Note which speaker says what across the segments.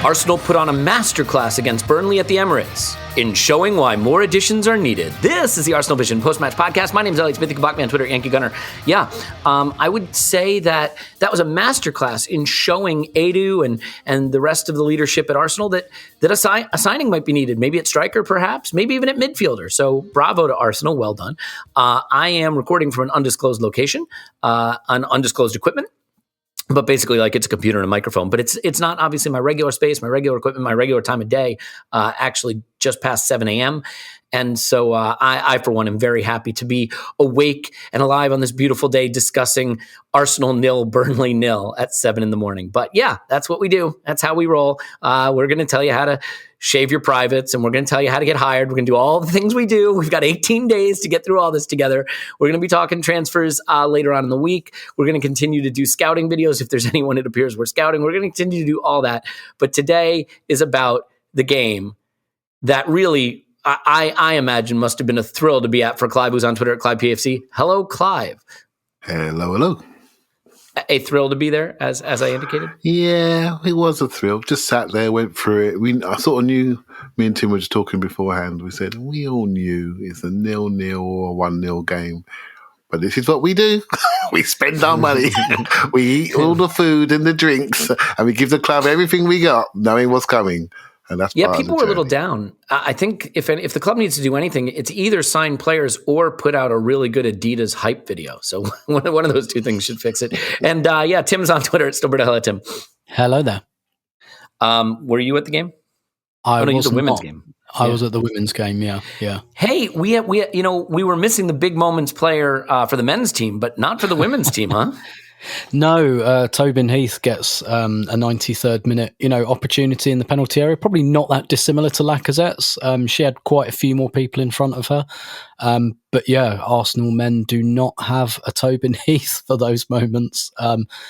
Speaker 1: Arsenal put on a masterclass against Burnley at the Emirates in showing why more additions are needed. This is the Arsenal Vision post-match podcast. My name is Elliot, Mythical Blackman, Twitter, Yankee Gunner. Yeah, I would say that was a masterclass in showing Edu and the rest of the leadership at Arsenal that a signing might be needed. Maybe at striker, perhaps. Maybe even at midfielder. So bravo to Arsenal. Well done. I am recording from an undisclosed location, on undisclosed equipment. But basically, like, it's a computer and a microphone. But it's not obviously my regular space, my regular equipment, my regular time of day, actually just past 7 a.m. And so I, for one, am very happy to be awake and alive on this beautiful day discussing Arsenal 0, Burnley 0 at 7 in the morning. But yeah, that's what we do. That's how we roll. We're going to tell you how to shave your privates, and we're going to tell you how to get hired. We're going to do all the things we do. We've got 18 days to get through all this together. We're going to be talking transfers later on in the week. We're going to continue to do scouting videos. If there's anyone it appears we're scouting, we're going to continue to do all that. But today is about the game that really, I imagine, must have been a thrill to be at for Clive, who's on Twitter at ClivePFC. Hello, Clive.
Speaker 2: Hello.
Speaker 1: A thrill to be there, as I indicated?
Speaker 2: Yeah, it was a thrill. Just sat there, went through it. I sort of knew, me and Tim were just talking beforehand. We said, we all knew it's a 0-0 or 1-0 game. But this is what we do. We spend our money. We eat all the food and the drinks. And we give the club everything we got, knowing what's coming. And that's
Speaker 1: people were a little down. I think if the club needs to do anything, it's either sign players or put out a really good Adidas hype video. So one of those two things should fix it. And Tim's on Twitter. It's Stillbird. Hello, Tim.
Speaker 3: Hello there.
Speaker 1: Were you at the game?
Speaker 3: I was
Speaker 1: the women's game.
Speaker 3: I was at the women's game. Yeah.
Speaker 1: Hey, we were missing the big moments player for the men's team, but not for the women's team, huh?
Speaker 3: No, Tobin Heath gets a 93rd minute, opportunity in the penalty area. Probably not that dissimilar to Lacazette's. She had quite a few more people in front of her. But yeah, Arsenal men do not have a Tobin Heath for those moments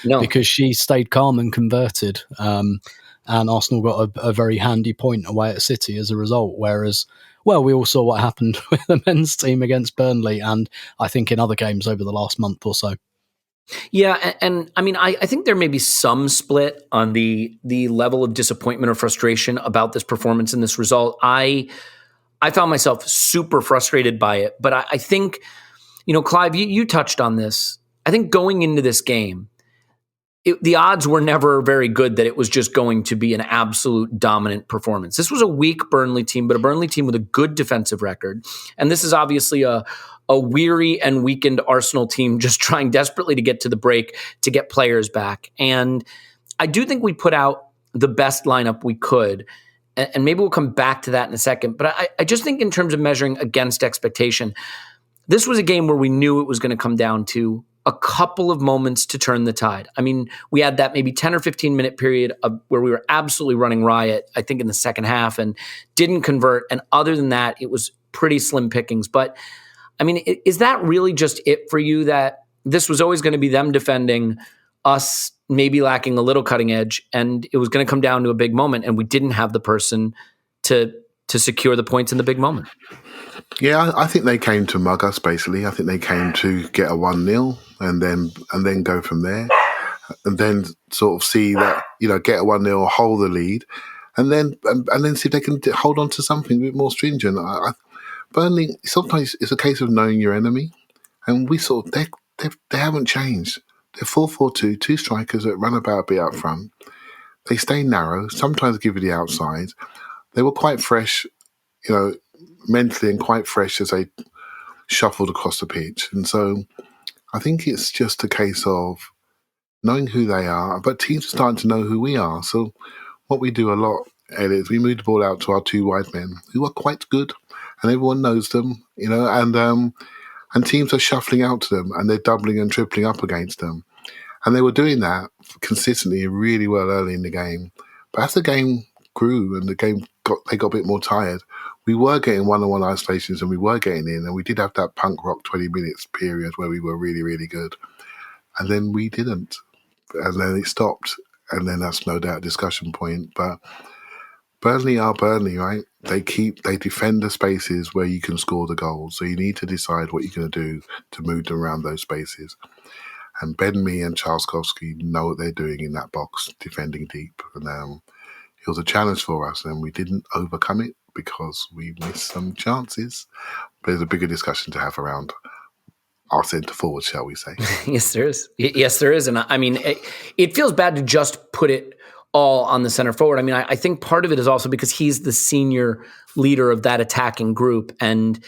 Speaker 3: because she stayed calm and converted. And Arsenal got a very handy point away at City as a result. Whereas, well, we all saw what happened with the men's team against Burnley, and I think in other games over the last month or so.
Speaker 1: Yeah, and I mean, I think there may be some split on the level of disappointment or frustration about this performance and this result. I found myself super frustrated by it, but I think, Clive, you touched on this. I think going into this game, the odds were never very good that it was just going to be an absolute dominant performance. This was a weak Burnley team, but a Burnley team with a good defensive record. And this is obviously a weary and weakened Arsenal team just trying desperately to get to the break to get players back. And I do think we put out the best lineup we could. And maybe we'll come back to that in a second. But I just think in terms of measuring against expectation, this was a game where we knew it was going to come down to a couple of moments to turn the tide. I mean, we had that maybe 10 or 15 minute period where we were absolutely running riot, I think in the second half, and didn't convert. And other than that, it was pretty slim pickings. But I mean, is that really just it for you, that this was always going to be them defending, us maybe lacking a little cutting edge, and it was going to come down to a big moment, and we didn't have the person to secure the points in the big moment?
Speaker 2: Yeah, I think they came to mug us, basically. I think they came to get a 1-0 and then go from there, and then sort of see that, get a 1-0, hold the lead, and then see if they can hold on to something a bit more stringent. Burnley, sometimes it's a case of knowing your enemy, and we they haven't changed. They're 4-4-2, two strikers that run about a bit up front. They stay narrow, sometimes give you the outside. They were quite fresh, mentally, and quite fresh as they shuffled across the pitch. And so I think it's just a case of knowing who they are, but teams are starting to know who we are. So what we do a lot, Elliot, is we move the ball out to our two wide men, who are quite good, and everyone knows them, and teams are shuffling out to them, and they're doubling and tripling up against them. And they were doing that consistently really well early in the game. But as the game grew and they got a bit more tired, we were getting one-on-one isolations, and we were getting in, and we did have that punk rock 20 minutes period where we were really, really good. And then we didn't. And then it stopped. And then that's no doubt a discussion point. But Burnley are Burnley, right? They defend the spaces where you can score the goals. So you need to decide what you're going to do to move them around those spaces. And Ben Mee and Charles Kowski know what they're doing in that box, defending deep. And It was a challenge for us, and we didn't overcome it because we missed some chances. But there's a bigger discussion to have around our centre forward, shall we say.
Speaker 1: Yes, there is. Yes, there is. And I mean, it feels bad to just put it all on the center forward. I mean, I think part of it is also because he's the senior leader of that attacking group. And,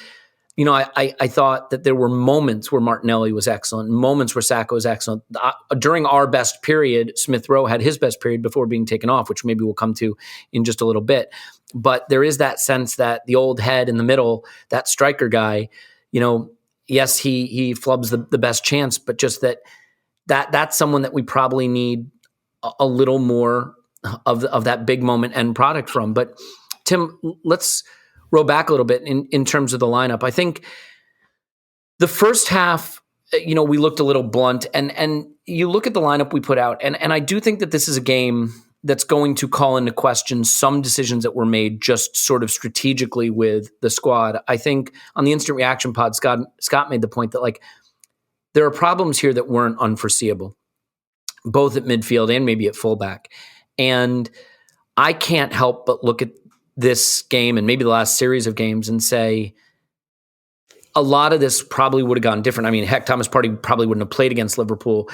Speaker 1: you know, I thought that there were moments where Martinelli was excellent, moments where Saka was excellent. During our best period, Smith Rowe had his best period before being taken off, which maybe we'll come to in just a little bit. But there is that sense that the old head in the middle, that striker guy, you know, yes, he flubs the best chance, but just that's someone that we probably need a little more of that big moment end product from. But Tim, let's roll back a little bit in terms of the lineup. I think the first half, you know, we looked a little blunt, and you look at the lineup we put out, and I do think that this is a game that's going to call into question some decisions that were made just sort of strategically with the squad. I think on the Instant Reaction pod, Scott made the point that, like, there are problems here that weren't unforeseeable, both at midfield and maybe at fullback. And I can't help but look at this game and maybe the last series of games and say a lot of this probably would have gone different. I mean, heck, Thomas Partey probably wouldn't have played against Liverpool.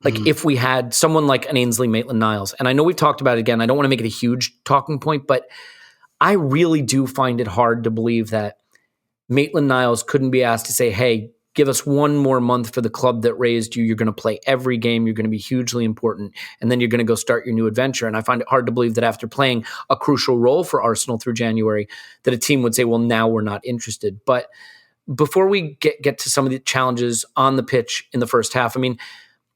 Speaker 1: Like if we had someone like an Ainsley Maitland-Niles, and I know we've talked about it again, I don't want to make it a huge talking point, but I really do find it hard to believe that Maitland-Niles couldn't be asked to say, hey, give us one more month for the club that raised you. You're going to play every game. You're going to be hugely important. And then you're going to go start your new adventure. And I find it hard to believe that after playing a crucial role for Arsenal through January, that a team would say, well, now we're not interested. But before we get to some of the challenges on the pitch in the first half, I mean,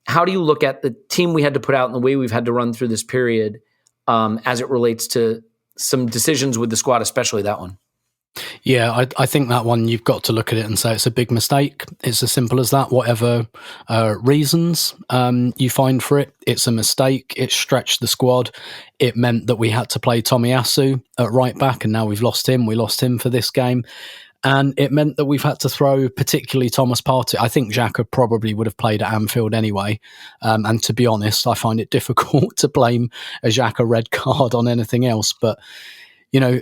Speaker 1: how do you look at the team we had to put out and the way we've had to run through this period as it relates to some decisions with the squad, especially that one?
Speaker 3: Yeah, I think that one, you've got to look at it and say it's a big mistake. It's as simple as that. Whatever reasons you find for it, it's a mistake. It stretched the squad. It meant that we had to play Tomiyasu at right back, and now we've lost him. We lost him for this game. And it meant that we've had to throw particularly Thomas Partey. I think Xhaka probably would have played at Anfield anyway. And to be honest, I find it difficult to blame a Xhaka red card on anything else. But, you know,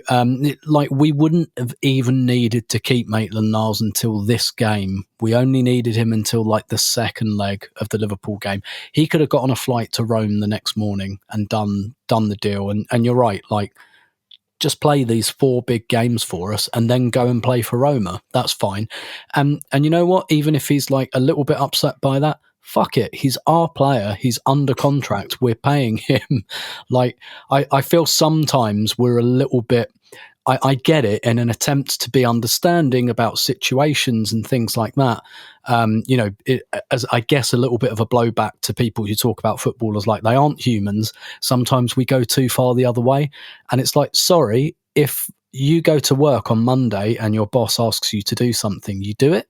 Speaker 3: like we wouldn't have even needed to keep Maitland-Niles until this game. We only needed him until like the second leg of the Liverpool game. He could have got on a flight to Rome the next morning and done the deal. And you're right, like, just play these 4 big games for us and then go and play for Roma. That's fine. And you know what? Even if he's like a little bit upset by that, fuck it. He's our player. He's under contract. We're paying him. Like, I feel sometimes we're a little bit, I get it, in an attempt to be understanding about situations and things like that. You know, as I guess a little bit of a blowback to people who talk about footballers like they aren't humans. Sometimes we go too far the other way. And it's like, sorry, if you go to work on Monday and your boss asks you to do something, you do it.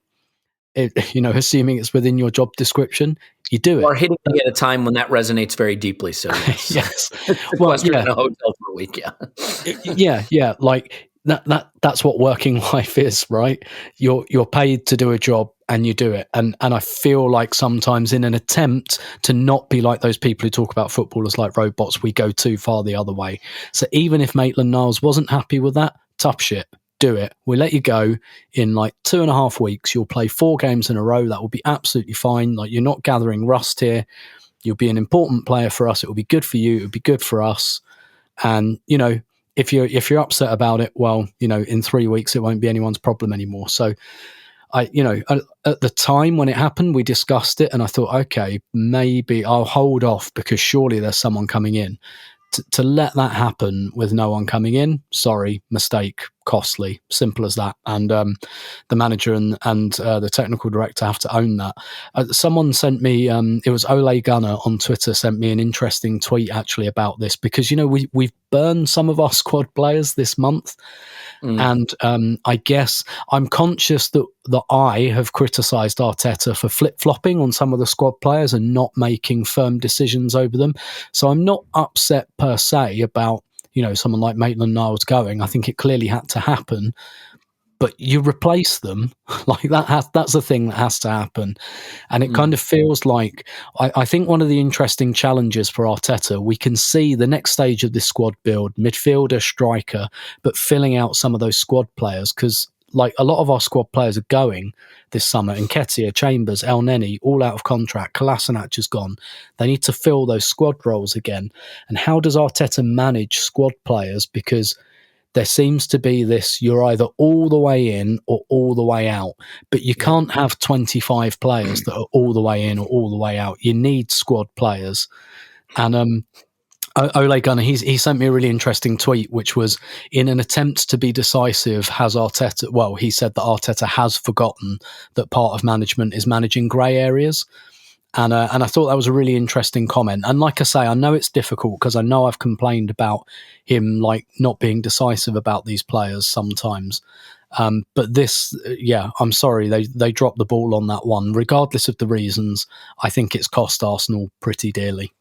Speaker 3: You know, assuming it's within your job description, you do it.
Speaker 1: Or hitting me at a time when that resonates very deeply. So yes,
Speaker 3: yes.
Speaker 1: Well, yeah. In a hotel for a week,
Speaker 3: yeah. Like that's what working life is, right? You're paid to do a job and you do it. And I feel like sometimes in an attempt to not be like those people who talk about footballers like robots, we go too far the other way. So even if Maitland-Niles wasn't happy with that, tough shit. Do it. We'll let you go in like 2.5 weeks. You'll play 4 games in a row. That will be absolutely fine. Like, you're not gathering rust here. You'll be an important player for us. It will be good for you. It will be good for us. And, you know, if you're upset about it, well, you know, in 3 weeks, it won't be anyone's problem anymore. So at the time when it happened, we discussed it and I thought, okay, maybe I'll hold off because surely there's someone coming in. To let that happen with no one coming in, sorry, mistake, costly, simple as that. And the manager and the technical director have to own that. Someone sent me, it was Ole Gunnar on Twitter, sent me an interesting tweet actually about this because, you know, we've burned some of our squad players this month. And I guess I'm conscious that I have criticised Arteta for flip-flopping on some of the squad players and not making firm decisions over them. So I'm not upset per se about, you know, someone like Maitland-Niles going. I think it clearly had to happen. but you replace them. Like that's the thing that has to happen. And it kind of feels like, I think one of the interesting challenges for Arteta, we can see the next stage of this squad build, midfielder, striker, but filling out some of those squad players, because like a lot of our squad players are going this summer. Nketiah, Chambers, El Neni, all out of contract. Kolasinac is gone. They need to fill those squad roles again. And how does Arteta manage squad players? Because there seems to be this, you're either all the way in or all the way out, but you can't have 25 players that are all the way in or all the way out. You need squad players. And Ole Gunnar, he sent me a really interesting tweet, which was, in an attempt to be decisive, has Arteta, well, he said that Arteta has forgotten that part of management is managing grey areas. And I thought that was a really interesting comment. And like I say, I know it's difficult because I know I've complained about him like not being decisive about these players sometimes. But this, I'm sorry, they dropped the ball on that one. Regardless of the reasons, I think it's cost Arsenal pretty dearly.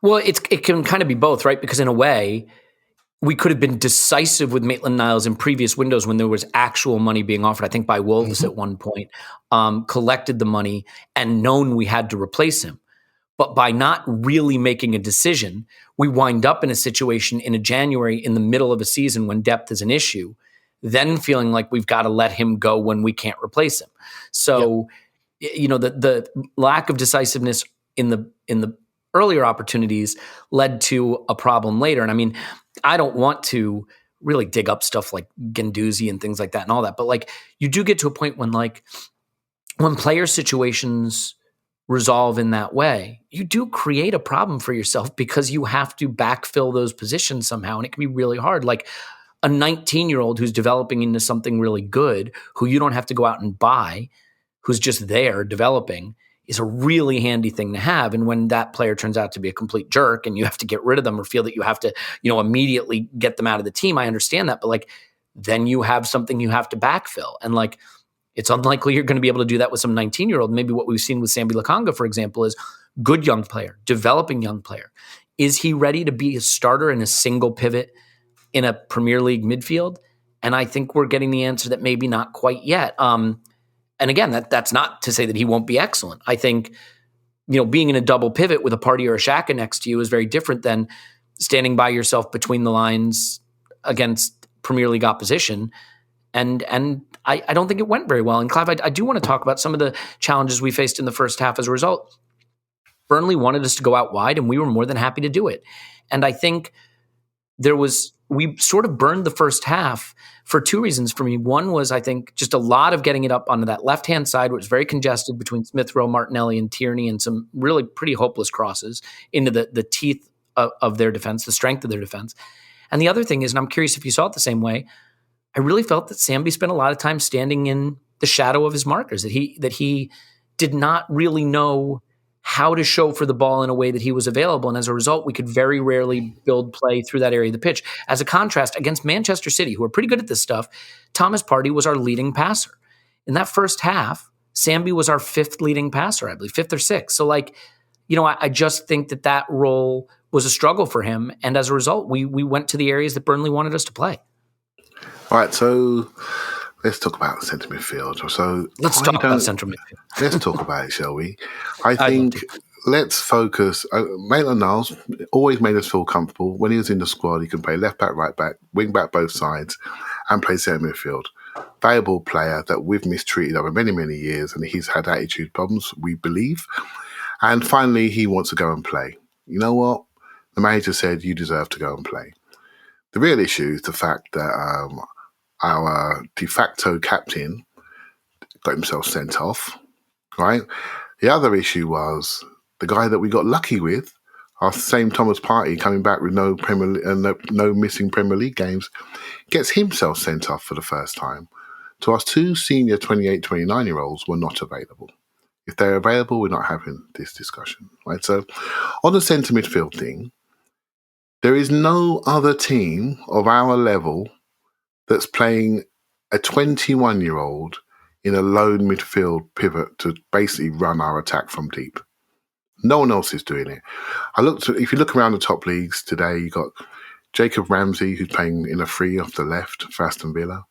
Speaker 1: Well, it can kind of be both, right? Because in a way, we could have been decisive with Maitland-Niles in previous windows when there was actual money being offered, I think by Wolves at one point, collected the money and known we had to replace him. But by not really making a decision, we wind up in a situation in a January in the middle of a season when depth is an issue, then feeling like we've got to let him go when we can't replace him. So, the lack of decisiveness in the earlier opportunities led to a problem later. And I mean, I don't want to really dig up stuff like Guendouzi and things like that and all that, but like you do get to a point when player situations resolve in that way, you do create a problem for yourself because you have to backfill those positions somehow. And it can be really hard. Like a 19-year-old who's developing into something really good, who you don't have to go out and buy, who's just there developing, is a really handy thing to have. And when that player turns out to be a complete jerk and you have to get rid of them or feel that you have to, immediately get them out of the team, I understand that. But like, then you have something you have to backfill. And like, it's unlikely you're going to be able to do that with some 19-year-old. Maybe what we've seen with Sambi Lakanga, for example, is good young player, developing young player. Is he ready to be a starter in a single pivot in a Premier League midfield? And I think we're getting the answer that maybe not quite yet. And again, that's not to say that he won't be excellent. I think, being in a double pivot with a Partey or a Xhaka next to you is very different than standing by yourself between the lines against Premier League opposition. And I don't think it went very well. And Clive, I do want to talk about some of the challenges we faced in the first half as a result. Burnley wanted us to go out wide, and we were more than happy to do it. And I think we sort of burned the first half for two reasons for me. One was, I think, just a lot of getting it up onto that left-hand side, which was very congested between Smith Rowe, Martinelli, and Tierney, and some really pretty hopeless crosses into the teeth of their defense, the strength of their defense. And the other thing is, and I'm curious if you saw it the same way, I really felt that Sambi spent a lot of time standing in the shadow of his markers, that he did not really know how to show for the ball in a way that he was available. And as a result, we could very rarely build play through that area of the pitch. As a contrast, against Manchester City, who are pretty good at this stuff, Thomas Partey was our leading passer. In that first half, Sambi was our fifth leading passer, I believe, fifth or sixth. So I just think that role was a struggle for him. And as a result, we went to the areas that Burnley wanted us to play.
Speaker 2: All right, so let's talk about centre midfield. So
Speaker 1: let's talk about central midfield.
Speaker 2: Let's talk about it, shall we? I think let's focus. Maitland-Niles always made us feel comfortable. When he was in the squad, he can play left back, right back, wing back, both sides, and play centre midfield. Valuable player that we've mistreated over many, many years, and he's had attitude problems, we believe. And finally, he wants to go and play. You know what? The manager said, you deserve to go and play. The real issue is the fact that our de facto captain got himself sent off, right? The other issue was the guy that we got lucky with, our same Thomas Partey, coming back with no missing Premier League games, gets himself sent off for the first time. To us, two senior 28, 29-year-olds were not available. If they're available, we're not having this discussion, right? So on the centre midfield thing, there is no other team of our level that's playing a 21-year-old in a lone midfield pivot to basically run our attack from deep. No one else is doing it. If you look around the top leagues today, you got Jacob Ramsey, who's playing in a free off the left for Aston Villa.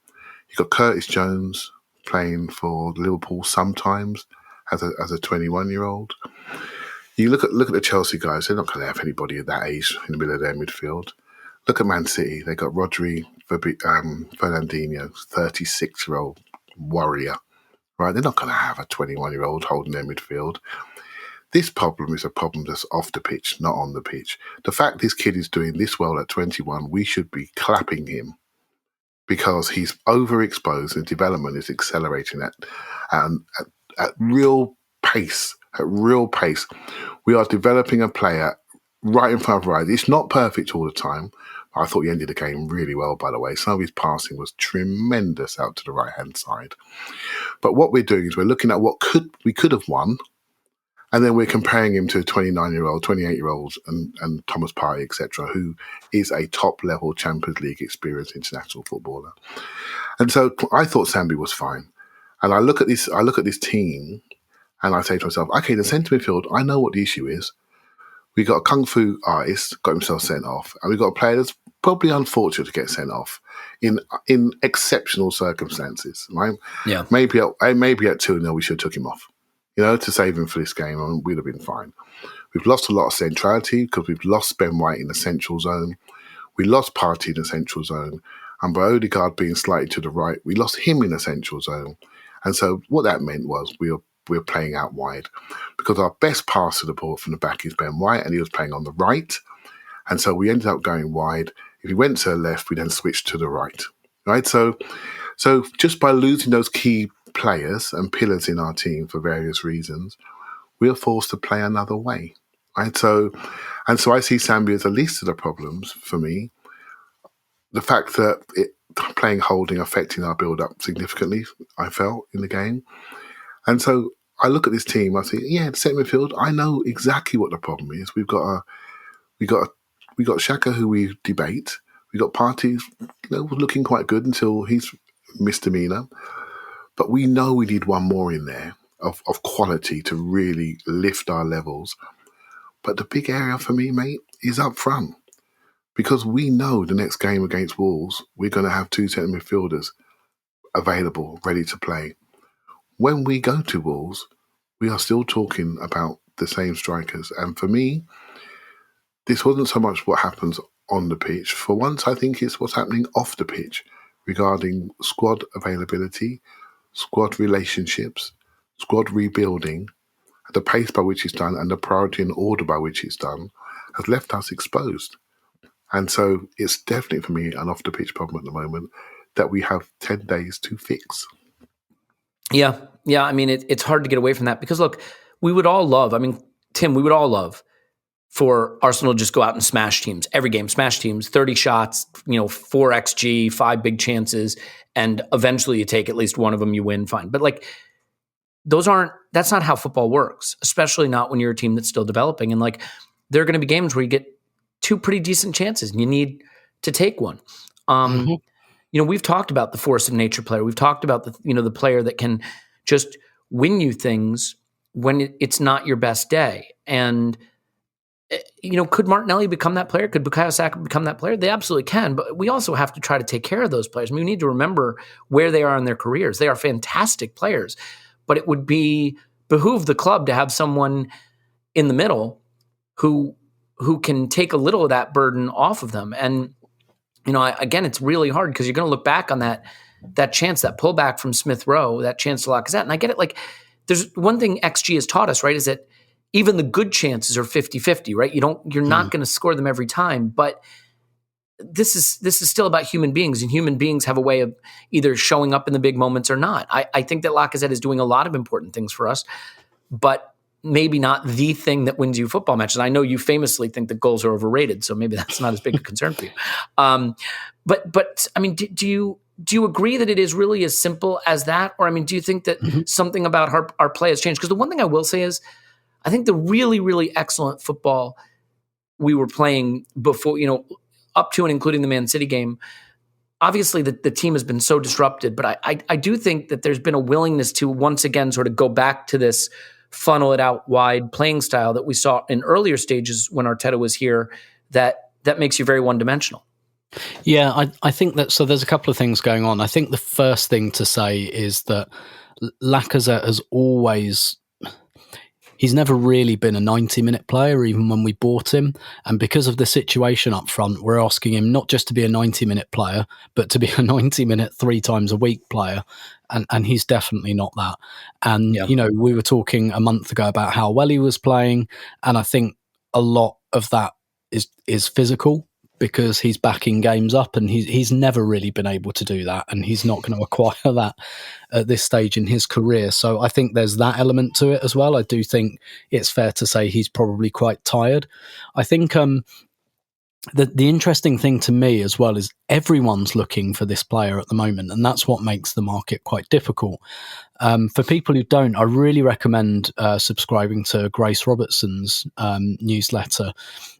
Speaker 2: You got Curtis Jones playing for Liverpool sometimes as a 21-year-old. You look at the Chelsea guys; they're not going to have anybody at that age in the middle of their midfield. Look at Man City; they got Rodri Fernandinho, 36-year-old warrior. Right? They're not going to have a 21-year-old holding their midfield. This problem is a problem that's off the pitch, not on the pitch. The fact this kid is doing this well at 21, we should be clapping him because he's overexposed and development is accelerating at real pace. At real pace. We are developing a player right in front of our eyes. It's not perfect all the time. I thought he ended the game really well, by the way. Some of his passing was tremendous out to the right-hand side. But what we're doing is we're looking at what we could have won, and then we're comparing him to 29-year-old, 28-year-olds and Thomas Partey, etc., who is a top-level Champions League experienced international footballer. And so I thought Sambi was fine. And I look at this team, and I say to myself, okay, the centre midfield, I know what the issue is. We got a kung fu artist, got himself sent off, and we got a player that's probably unfortunate to get sent off in exceptional circumstances, right?
Speaker 1: Yeah.
Speaker 2: Maybe at 2-0 we should have took him off, to save him for this game, and we'd have been fine. We've lost a lot of centrality because we've lost Ben White in the central zone. We lost Partey in the central zone, and by Odegaard being slightly to the right, we lost him in the central zone. And so what that meant was we were playing out wide because our best pass to the ball from the back is Ben White, and he was playing on the right. And so we ended up going wide. If he went to the left, we then switched to the right. Right? So just by losing those key players and pillars in our team for various reasons, we are forced to play another way. Right? So I see Sambi as the least of the problems for me. The fact that playing holding affecting our build-up significantly, I felt, in the game. And so I look at this team, I think, yeah, the centre midfield, I know exactly what the problem is. We've got Xhaka, who we debate. We got Partey, looking quite good until he's misdemeanor. But we know we need one more in there of quality to really lift our levels. But the big area for me, mate, is up front. Because we know the next game against Wolves, we're going to have two centre midfielders available, ready to play. When we go to Wolves, we are still talking about the same strikers. And for me, this wasn't so much what happens on the pitch. For once, I think it's what's happening off the pitch regarding squad availability, squad relationships, squad rebuilding, the pace by which it's done and the priority and order by which it's done has left us exposed. And so it's definitely for me an off-the-pitch problem at the moment that we have 10 days to fix.
Speaker 1: Yeah. I mean, it's hard to get away from that because, look, we would all love, Tim, we would all love for Arsenal to just go out and smash teams. Every game, smash teams, 30 shots, 4 XG, 5 big chances, and eventually you take at least one of them, you win, fine. But that's not how football works, especially not when you're a team that's still developing. And there are going to be games where you get 2 pretty decent chances and you need to take one. We've talked about the force of nature player. We've talked about the player that can just win you things when it's not your best day. And could Martinelli become that player? Could Bukayo Saka become that player? They absolutely can, but we also have to try to take care of those players. We need to remember where they are in their careers. They are fantastic players, but it would behoove the club to have someone in the middle who can take a little of that burden off of them. And again, it's really hard because you're going to look back on that chance, that pullback from Smith Rowe, that chance to Lacazette. And I get it. There's one thing XG has taught us, right, is that even the good chances are 50-50, right? You're not going to score them every time, but this is still about human beings, and human beings have a way of either showing up in the big moments or not. I think that Lacazette is doing a lot of important things for us, but maybe not the thing that wins you football matches. I know you famously think that goals are overrated, so maybe that's not as big a concern for you. But I mean, do you agree that it is really as simple as that? Or, do you think that something about our play has changed? Because the one thing I will say is, I think the really, really excellent football we were playing before, up to and including the Man City game, obviously the team has been so disrupted, but I do think that there's been a willingness to once again sort of go back to this funnel it out wide playing style that we saw in earlier stages when Arteta was here that makes you very one-dimensional.
Speaker 3: Yeah, I think that, so there's a couple of things going on. I think the first thing to say is that Lacazette has always, he's never really been a 90-minute player, even when we bought him. And because of the situation up front, we're asking him not just to be a 90-minute player, but to be a 90-minute 3 times a week player. And he's definitely not that. And,
Speaker 1: Yeah.
Speaker 3: you know, we were talking a month ago about how well he was playing. And I think a lot of that is physical, because he's backing games up, and he's never really been able to do that, and he's not going to acquire that at this stage in his career. So I think there's that element to it as well. I do think it's fair to say he's probably quite tired. I think the interesting thing to me as well is everyone's looking for this player at the moment, and that's what makes the market quite difficult. For people who don't, I really recommend subscribing to Grace Robertson's newsletter.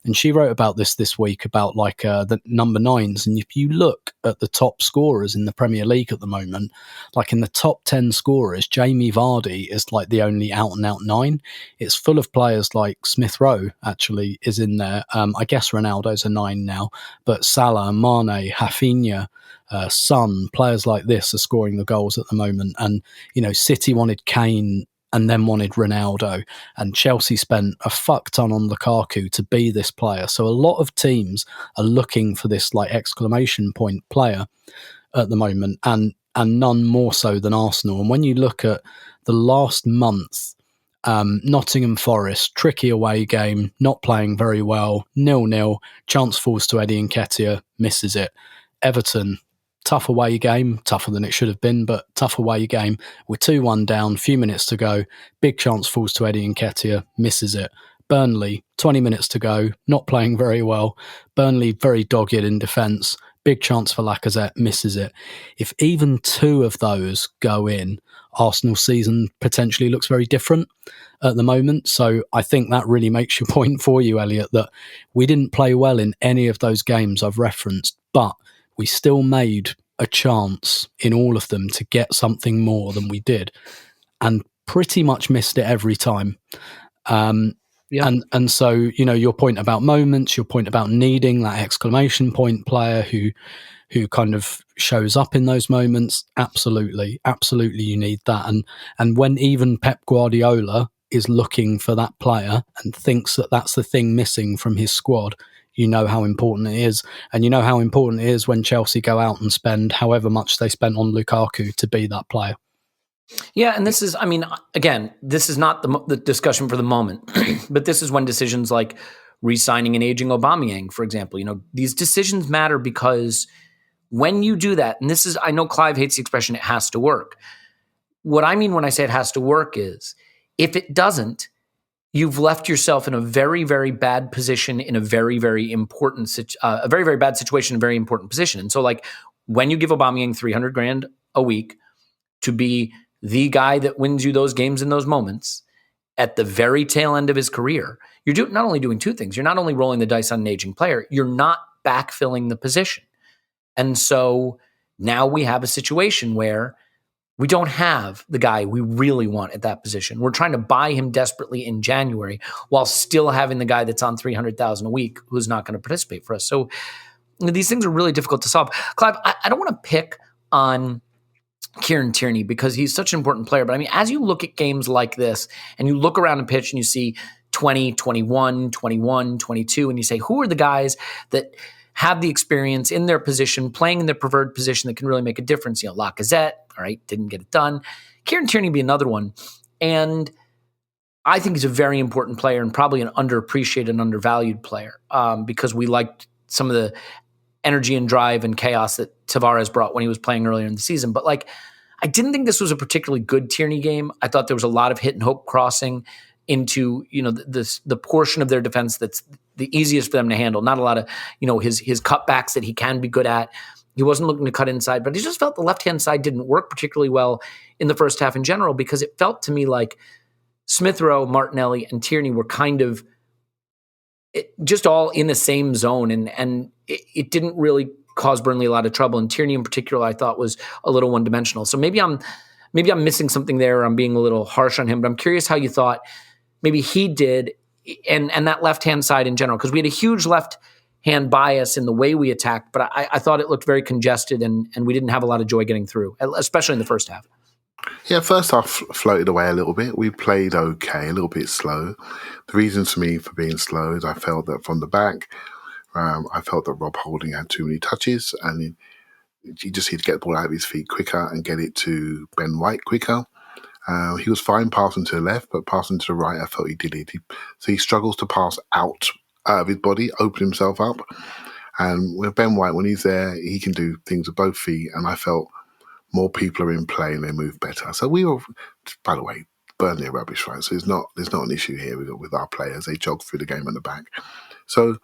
Speaker 3: And she wrote about this week, about like the number 9s. And if you look at the top scorers in the Premier League at the moment, like in the top 10 scorers, Jamie Vardy is like the only out and out 9. It's full of players like Smith Rowe actually is in there. I guess Ronaldo's a 9 now, but Salah, Mane, Rafinha, Son, players like this are scoring the goals at the moment. And, you know, City wanted Kane and then wanted Ronaldo, and Chelsea spent a fuck ton on Lukaku to be this player. So a lot of teams are looking for this like exclamation point player at the moment, and none more so than Arsenal. And when you look at the last month, Nottingham Forest, tricky away game, not playing very well, 0-0, chance falls to Eddie Nketiah, misses it. Everton, tough away game, tougher than it should have been, but tough away game. We're 2-1 down, few minutes to go, big chance falls to Eddie Nketiah, misses it. Burnley, 20 minutes to go, not playing very well. Burnley very dogged in defence, big chance for Lacazette, misses it. If even 2 of those go in, Arsenal's season potentially looks very different at the moment. So I think that really makes your point for you, Elliot, that we didn't play well in any of those games I've referenced, but we still made a chance in all of them to get something more than we did, and pretty much missed it every time.
Speaker 1: Yeah.
Speaker 3: And so, you know, your point about moments, your point about needing that exclamation point player who kind of shows up in those moments, absolutely you need that. And when even Pep Guardiola is looking for that player and thinks that that's the thing missing from his squad, you know how important it is. And you know how important it is when Chelsea go out and spend however much they spent on Lukaku to be that player.
Speaker 1: Yeah, and this is, I mean, again, this is not the discussion for the moment, but this is when decisions like re-signing an aging Aubameyang, for example, you know, these decisions matter, because when you do that, and this is, I know Clive hates the expression, it has to work. What I mean when I say it has to work is, if it doesn't, you've left yourself in a very, very bad position in a very, very important, a very, very bad situation, a very important position. And so, like, when you give Aubameyang $300,000 a week to be the guy that wins you those games in those moments at the very tail end of his career, you're not only doing 2 things. You're not only rolling the dice on an aging player, you're not backfilling the position. And so now we have a situation where we don't have the guy we really want at that position. We're trying to buy him desperately in January while still having the guy that's on $300,000 a week who's not going to participate for us. So these things are really difficult to solve. Clive, I don't want to pick on Kieran Tierney because he's such an important player. But I mean, as you look at games like this and you look around the pitch and you see 20, 21, 21, 22, and you say, who are the guys that have the experience in their position, playing in their preferred position that can really make a difference? You know, Lacazette, all right, didn't get it done. Kieran Tierney would be another one. And I think he's a very important player and probably an underappreciated and undervalued player because we liked some of the energy and drive and chaos that Tavares brought when he was playing earlier in the season. But like, I didn't think this was a particularly good Tierney game. I thought there was a lot of hit and hope crossing into, you know, the portion of their defense that's the easiest for them to handle. Not a lot of, you know, his cutbacks that he can be good at. He wasn't looking to cut inside, but he just felt the left-hand side didn't work particularly well in the first half in general, because it felt to me like Smith Rowe, Martinelli, and Tierney were kind of just all in the same zone, and it didn't really cause Burnley a lot of trouble. And Tierney in particular, I thought, was a little one-dimensional. So maybe I'm missing something there, or I'm being a little harsh on him, but I'm curious how you thought maybe he did, and that left-hand side in general, because we had a huge left hand bias in the way we attacked, but I thought it looked very congested and we didn't have a lot of joy getting through, especially in the first half.
Speaker 2: Yeah, first half floated away a little bit. We played okay, a little bit slow. The reasons for me for being slow is I felt that from the back, I felt that Rob Holding had too many touches, and he just needed to get the ball out of his feet quicker and get it to Ben White quicker. He was fine passing to the left, but passing to the right, I felt he did it. So he struggles to pass out of his body, open himself up. And with Ben White, when he's there, he can do things with both feet. And I felt more people are in play and they move better. So we were, by the way, Burnley are rubbish, right? So there's not an issue here with our players. They jog through the game at the back. So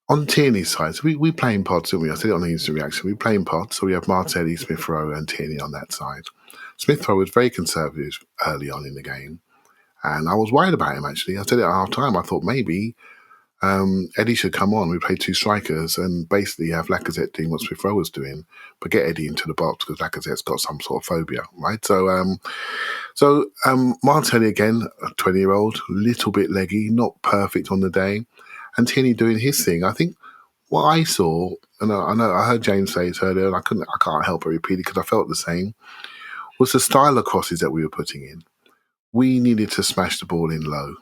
Speaker 2: on Tierney's side, so we play in pods, didn't we? I said it on the instant reaction. We play in pods, so we have Martelli, Smith Rowe, and Tierney on that side. Smith Rowe was very conservative early on in the game, and I was worried about him, actually. I said it at half time. I thought maybe Eddie should come on. We play two strikers and basically have Lacazette doing what Smith Rowe was doing, but get Eddie into the box because Lacazette's got some sort of phobia, right? So Martelli, again, a 20-year-old, little bit leggy, not perfect on the day. And Tierney doing his thing. I think what I saw, and I know I heard James say it earlier, and I can't help but repeat it because I felt the same, was the style of crosses that we were putting in. We needed to smash the ball in low,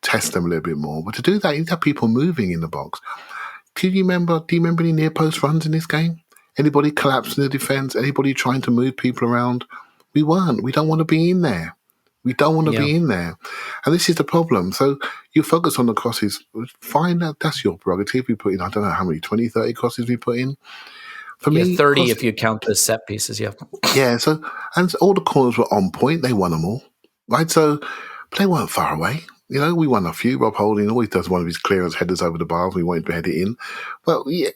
Speaker 2: test them a little bit more. But to do that, you need to have people moving in the box. Do you remember any near post runs in this game? Anybody collapsing the defence? Anybody trying to move people around? We weren't. We don't want to be in there. We don't want to be in there. And this is the problem. So you focus on the crosses. Fine, that's your prerogative. We put in, I don't know how many, 20, 30 crosses we put in. For me,
Speaker 1: 30 if you count the set pieces,
Speaker 2: Yeah, so, and all the corners were on point. They won them all, right? So, but they weren't far away. You know, we won a few. Rob Holding always does one of his clearance headers over the bars. We wanted to head it in. But yeah,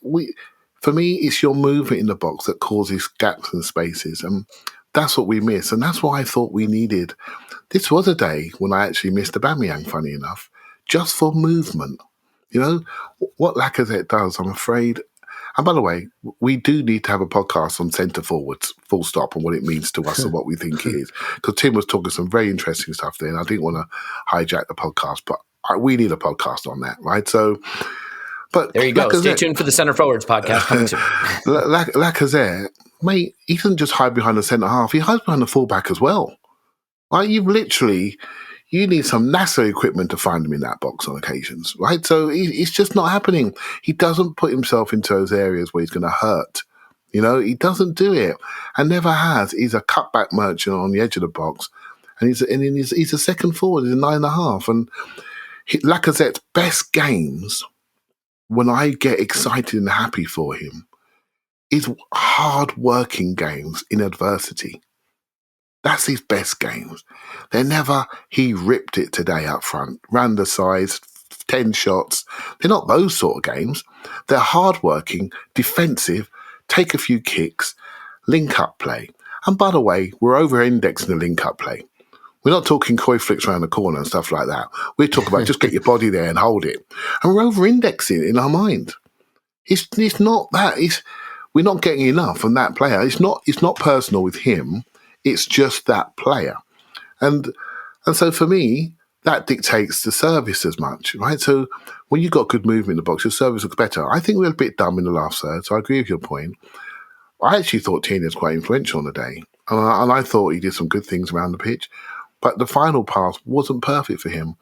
Speaker 2: for me, it's your movement in the box that causes gaps and spaces. And that's what we miss. And that's why I thought we needed. This was a day when I actually missed Aubameyang, funny enough, just for movement. You know, what Lacazette does, I'm afraid. And by the way, we do need to have a podcast on centre forwards, full stop, and what it means to us and what we think it is. Because Tim was talking some very interesting stuff there, and I didn't want to hijack the podcast, but we need a podcast on that, right? So, but
Speaker 1: there you go. Stay tuned for the Centre Forwards podcast coming soon.
Speaker 2: Lacazette, mate, he doesn't just hide behind the centre half; he hides behind the fullback as well. Right? You need some NASA equipment to find him in that box on occasions, right? So it's just not happening. He doesn't put himself into those areas where he's going to hurt. You know, he doesn't do it and never has. He's a cutback merchant on the edge of the box, and he's a second forward. He's a 9.5. And Lacazette's best games, when I get excited and happy for him, is hard-working games in adversity. That's his best games. They're never, he ripped it today up front, ran the size, 10 shots. They're not those sort of games. They're hardworking, defensive, take a few kicks, link-up play. And by the way, we're over-indexing the link-up play. We're not talking coy flicks around the corner and stuff like that. We're talking about just get your body there and hold it. And we're over-indexing it in our mind. It's not that. We're not getting enough from that player. It's not personal with him. It's just that player. And so for me, that dictates the service as much, right? So when you've got good movement in the box, your service looks better. I think we were a bit dumb in the last third, so I agree with your point. I actually thought Tierney was quite influential on the day. And I thought he did some good things around the pitch. But the final pass wasn't perfect for him.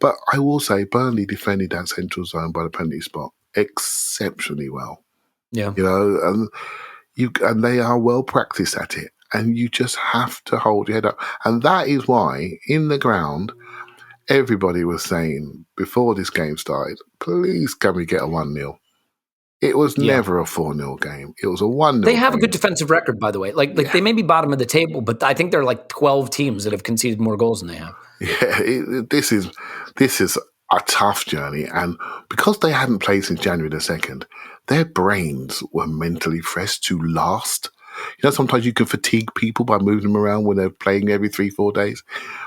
Speaker 2: But I will say Burnley defended that central zone by the penalty spot exceptionally well.
Speaker 1: Yeah.
Speaker 2: You know, and they are well practiced at it. And you just have to hold your head up. And that is why, in the ground, everybody was saying, before this game started, please can we get a 1-0? It was never a 4-0 game. It was a 1-0
Speaker 1: They have
Speaker 2: game.
Speaker 1: a good defensive record, by the way. Like they may be bottom of the table, but I think there are like 12 teams that have conceded more goals than they have.
Speaker 2: Yeah, this is a tough journey. And because they hadn't played since January the 2nd, their brains were mentally fresh to last. You know, sometimes you can fatigue people by moving them around when they're playing every 3-4 days.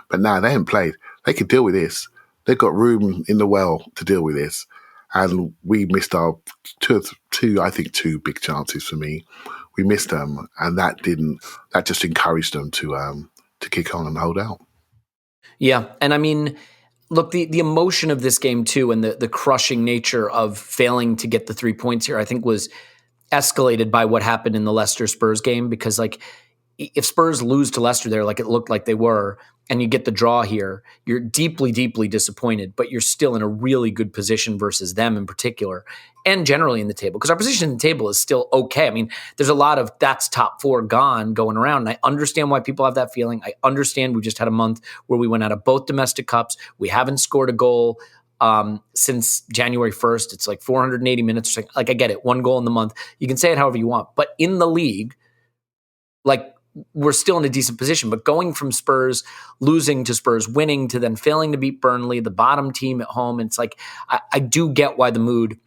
Speaker 2: But now they haven't played. They can deal with this. They've got room in the well to deal with this. And we missed our two big chances for me. We missed them, and that just encouraged them to kick on and hold out.
Speaker 1: Yeah. And I mean, look, the emotion of this game too, and the crushing nature of failing to get the 3 points here, I think was escalated by what happened in the Leicester Spurs game, because like if Spurs lose to Leicester there, like it looked like they were, and you get the draw here, you're deeply, deeply disappointed, but you're still in a really good position versus them in particular, and generally in the table, because our position in the table is still okay. I mean, there's a lot of that's top 4 gone going around, and I understand why people have that feeling. I understand we just had a month where we went out of both domestic cups. We haven't scored a goal since January 1st. It's like 480 minutes or something. Like, I get it. 1 goal in the month. You can say it however you want, but in the league, like, we're still in a decent position. But going from Spurs losing to Spurs winning to then failing to beat Burnley, the bottom team at home, it's like I do get why the mood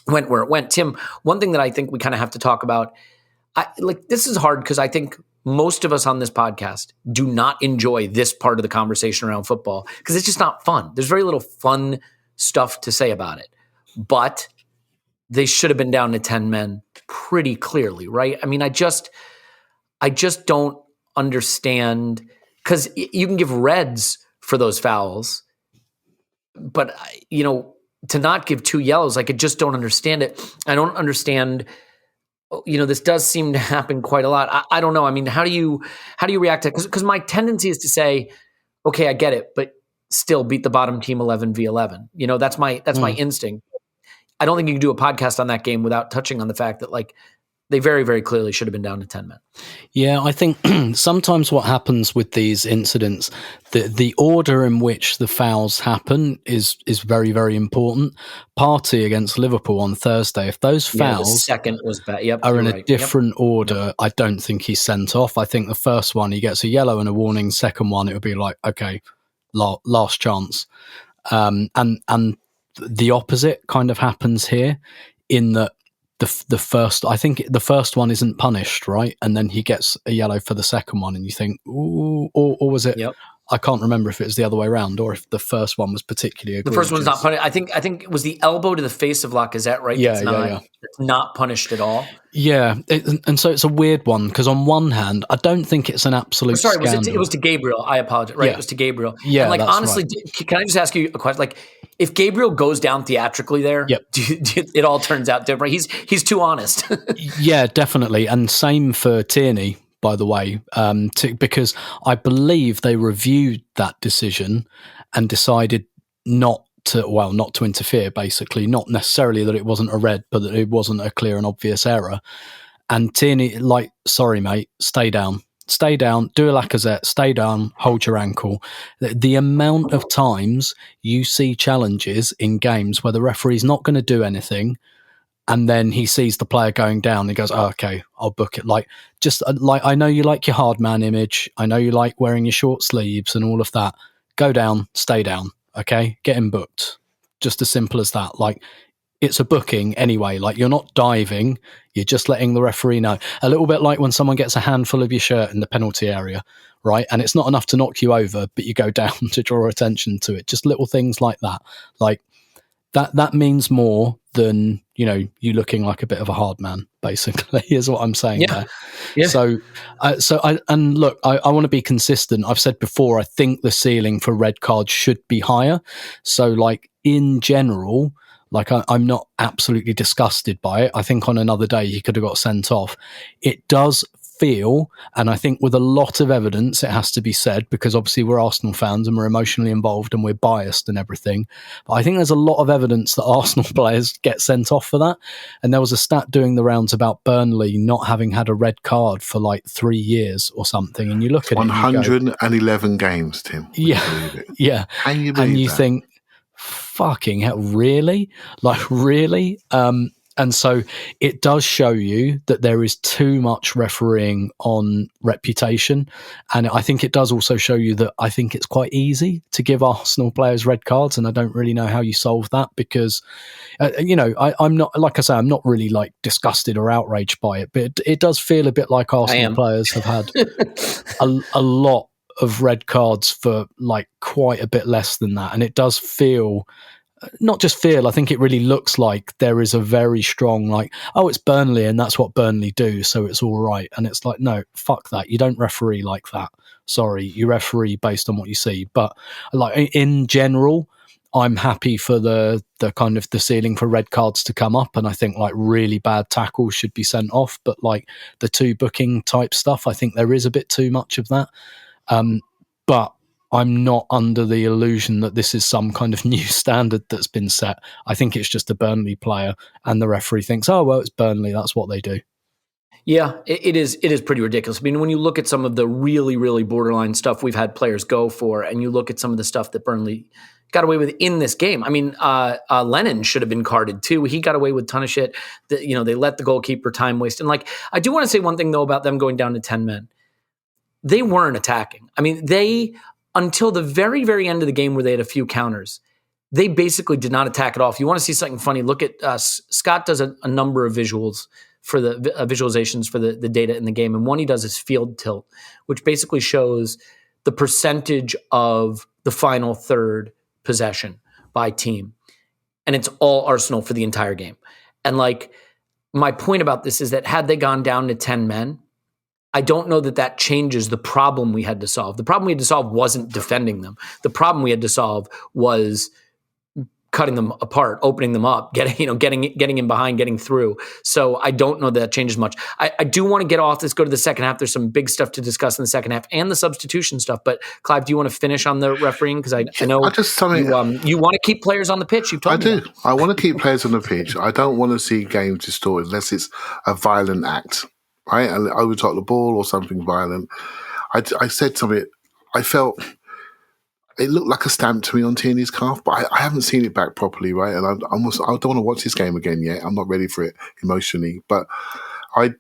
Speaker 1: went where it went. Tim, one thing that I think we kind of have to talk about, this is hard because I think most of us on this podcast do not enjoy this part of the conversation around football because it's just not fun. There's very little fun stuff to say about it. But they should have been down to 10 men pretty clearly, right? I mean, I just don't understand, because you can give reds for those fouls, but to not give 2 yellows, like, I just don't understand it. I don't understand. This does seem to happen quite a lot. I don't know. I mean, how do you react to it? Because my tendency is to say, okay, I get it, but still beat the bottom team 11v11. That's my instinct. I don't think you can do a podcast on that game without touching on the fact that, like, they very, very clearly should have been down to 10 men. Yeah,
Speaker 3: I think sometimes what happens with these incidents, the order in which the fouls happen is very, very important. Partey against Liverpool on Thursday, if those fouls
Speaker 1: the second was bad. Yep,
Speaker 3: are in a different order, I don't think he's sent off. I think the first one, he gets a yellow and a warning. Second one, it would be like, okay, last chance. And the opposite kind of happens here, in that the first one isn't punished, right? And then he gets a yellow for the second one, and you think, ooh, or was it? Yep. I can't remember if it was the other way around or if the first one was particularly egregious.
Speaker 1: The first one's not punished. I think it was the elbow to the face of Lacazette, right?
Speaker 3: Yeah, yeah.
Speaker 1: It's not punished at all.
Speaker 3: Yeah, and so it's a weird one, because on one hand, I don't think it's an absolute scandal.
Speaker 1: It was to Gabriel. I apologize. Right, yeah. It was to Gabriel.
Speaker 3: Yeah,
Speaker 1: and honestly, right. Can I just ask you a question? Like, if Gabriel goes down theatrically there,
Speaker 3: yep.
Speaker 1: It all turns out different. He's too honest.
Speaker 3: Yeah, definitely. And same for Tierney, by the way, because I believe they reviewed that decision and decided not to interfere, basically. Not necessarily that it wasn't a red, but that it wasn't a clear and obvious error. And Tierney, like, sorry, mate, stay down, do a Lacazette, stay down, hold your ankle. The amount of times you see challenges in games where the referee's not going to do anything, and then he sees the player going down and he goes, oh, okay, I'll book it. Like, I know you like your hard man image. I know you like wearing your short sleeves and all of that. Go down, stay down, okay? Get him booked. Just as simple as that. Like, it's a booking anyway. Like, you're not diving. You're just letting the referee know. A little bit like when someone gets a handful of your shirt in the penalty area, right? And it's not enough to knock you over, but you go down to draw attention to it. Just little things like that. Like, that means more than, you looking like a bit of a hard man, basically, is what I'm saying there. Yeah. So I want to be consistent. I've said before, I think the ceiling for red cards should be higher. So, like, in general, like, I'm not absolutely disgusted by it. I think on another day he could have got sent off. It does feel, and I think with a lot of evidence, it has to be said, because obviously we're Arsenal fans and we're emotionally involved and we're biased and everything, but I think there's a lot of evidence that Arsenal players get sent off for that. And there was a stat doing the rounds about Burnley not having had a red card for like 3 years or something, and you look at
Speaker 2: 111 games, Tim.
Speaker 3: Yeah.
Speaker 2: Can you believe
Speaker 3: and you
Speaker 2: that?
Speaker 3: think, fucking hell, really? Like, really? And so it does show you that there is too much refereeing on reputation. And I think it does also show you that I think it's quite easy to give Arsenal players red cards. And I don't really know how you solve that, because, I'm not, like I say, I'm not really like disgusted or outraged by it, but it does feel a bit like Arsenal players have had a lot of red cards for like quite a bit less than that. And it does feel, not just feel, I think it really looks like there is a very strong, like, oh, it's Burnley and that's what Burnley do, so it's all right. And it's like, no, fuck that. You don't referee like that. Sorry, you referee based on what you see. But like, in general, I'm happy for the kind of the ceiling for red cards to come up, and I think like really bad tackles should be sent off. But like the 2 booking type stuff, I think there is a bit too much of that. But I'm not under the illusion that this is some kind of new standard that's been set. I think it's just a Burnley player, and the referee thinks, oh well, it's Burnley, that's what they do.
Speaker 1: Yeah, it is pretty ridiculous. I mean, when you look at some of the really, really borderline stuff we've had players go for, and you look at some of the stuff that Burnley got away with in this game. I mean, Lennon should have been carded too. He got away with a ton of shit. They let the goalkeeper time waste. And like, I do want to say one thing though about them going down to 10 men. They weren't attacking. I mean, until the very, very end of the game where they had a few counters, they basically did not attack at all. If you want to see something funny, look at Scott does a number of visuals for the visualizations for the data in the game. And one he does is field tilt, which basically shows the percentage of the final third possession by team. And it's all Arsenal for the entire game. And like, my point about this is that had they gone down to 10 men, I don't know that changes the problem we had to solve. The problem we had to solve wasn't defending them. The problem we had to solve was cutting them apart, opening them up, getting in behind, getting through. So I don't know that changes much. I do want to get off this, go to the second half. There's some big stuff to discuss in the second half and the substitution stuff. But Clive, do you want to finish on the refereeing? Because I know you want to keep players on the pitch. You've told me
Speaker 2: I do. I want to keep players on the pitch. I don't want to see games distorted unless it's a violent act, right? And overtop the ball or something violent. I said something. I felt it looked like a stamp to me on Tierney's calf, but I haven't seen it back properly, right? And I don't want to watch this game again yet. I'm not ready for it emotionally, but I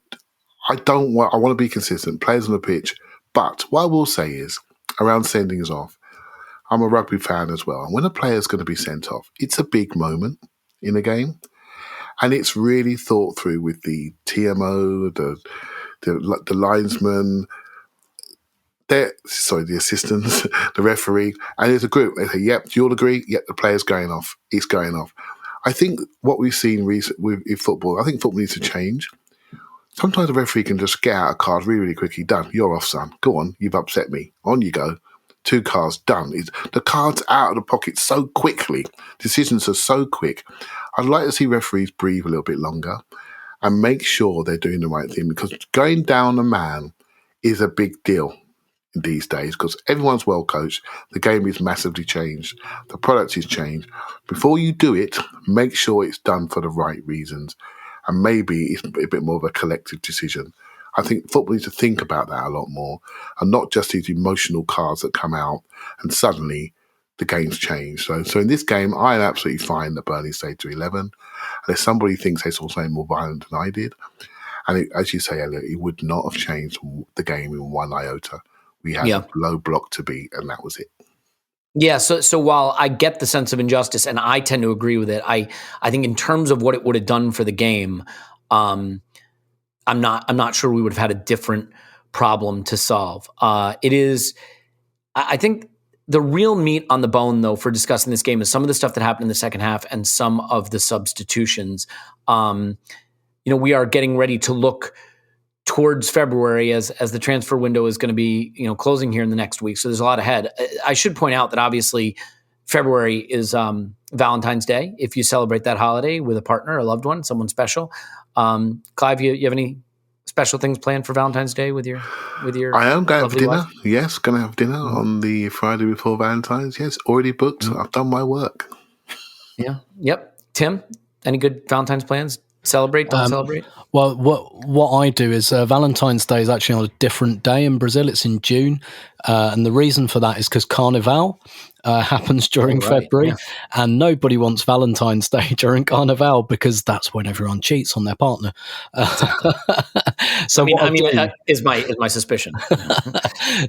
Speaker 2: want to be consistent, players on the pitch. But what I will say is, around sendings off, I'm a rugby fan as well. And when a player's going to be sent off, it's a big moment in a game. And it's really thought through with the TMO, the linesman, the assistants, the referee, and there's a group. They say, yep, do you all agree? Yep, the player's going off. It's going off. I think what we've seen with football, I think football needs to change. Sometimes the referee can just get out a card really, really quickly. Done. You're off, son. Go on. You've upset me. On you go. 2 cards. Done. The card's out of the pocket so quickly. Decisions are so quick. I'd like to see referees breathe a little bit longer and make sure they're doing the right thing, because going down a man is a big deal these days, because everyone's well coached. The game is massively changed. The product is changed. Before you do it, make sure it's done for the right reasons. And maybe it's a bit more of a collective decision. I think football needs to think about that a lot more, and not just these emotional cards that come out and suddenly the game's changed. So in this game, I'm absolutely fine that Burnley stayed to 11. And if somebody thinks they saw something more violent than I did, and as you say, Elliot, it would not have changed the game in one iota. We had a low block to beat, and that was it.
Speaker 1: Yeah, so while I get the sense of injustice, and I tend to agree with it, I think in terms of what it would have done for the game, I'm not sure we would have had a different problem to solve. It is, I think, the real meat on the bone, though, for discussing this game is some of the stuff that happened in the second half and some of the substitutions. We are getting ready to look towards February as the transfer window is going to be, closing here in the next week. So there's a lot ahead. I should point out that obviously February is Valentine's Day. If you celebrate that holiday with a partner, a loved one, someone special. Clive, you have any special things planned for Valentine's Day with your
Speaker 2: I am going to have dinner.
Speaker 1: Wife?
Speaker 2: Yes, going to have dinner on the Friday before Valentine's. Yes, already booked. Mm-hmm. I've done my work.
Speaker 1: Yeah. Yep. Tim, any good Valentine's plans? Celebrate, don't celebrate?
Speaker 3: Well, what I do is Valentine's Day is actually on a different day in Brazil. It's in June. And the reason for that is because Carnival happens during February, and nobody wants Valentine's Day during Carnival because that's when everyone cheats on their partner. So
Speaker 1: that is my suspicion.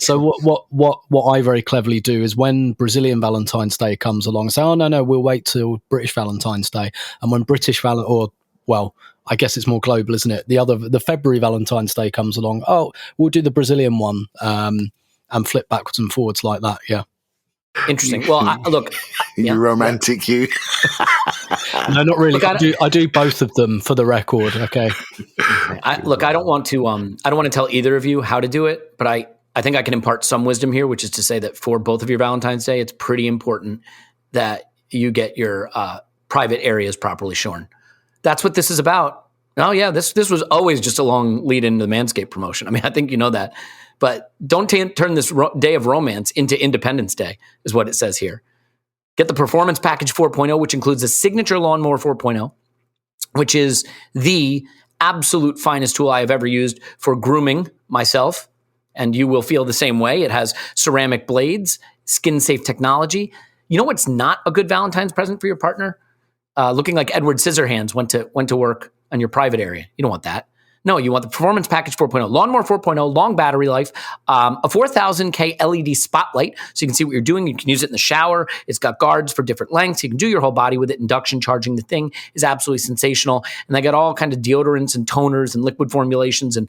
Speaker 3: So what I very cleverly do is when Brazilian Valentine's Day comes along, I say, oh no, we'll wait till British Valentine's Day, and when British I guess it's more global, isn't it? The February Valentine's Day comes along. Oh, we'll do the Brazilian one and flip backwards and forwards like that. Yeah.
Speaker 1: Interesting. Well, look,
Speaker 2: you romantic, you.
Speaker 3: No, not really. Look, I do both of them for the record. Okay.
Speaker 1: I don't want to tell either of you how to do it, but I think I can impart some wisdom here, which is to say that for both of your Valentine's Day, it's pretty important that you get your private areas properly shorn. That's what this is about. Oh yeah, this was always just a long lead into the Manscaped promotion. I mean, I think you know that. But don't turn this day of romance into Independence Day, is what it says here. Get the Performance Package 4.0, which includes a Signature Lawnmower 4.0, which is the absolute finest tool I have ever used for grooming myself. And you will feel the same way. It has ceramic blades, skin-safe technology. You know what's not a good Valentine's present for your partner? Looking like Edward Scissorhands went to work on your private area. You don't want that. No, you want the Performance Package 4.0, Lawnmower 4.0, long battery life, a 4000K LED spotlight so you can see what you're doing. You can use it in the shower. It's got guards for different lengths. You can do your whole body with it. Induction charging, the thing is absolutely sensational. And they got all kind of deodorants and toners and liquid formulations and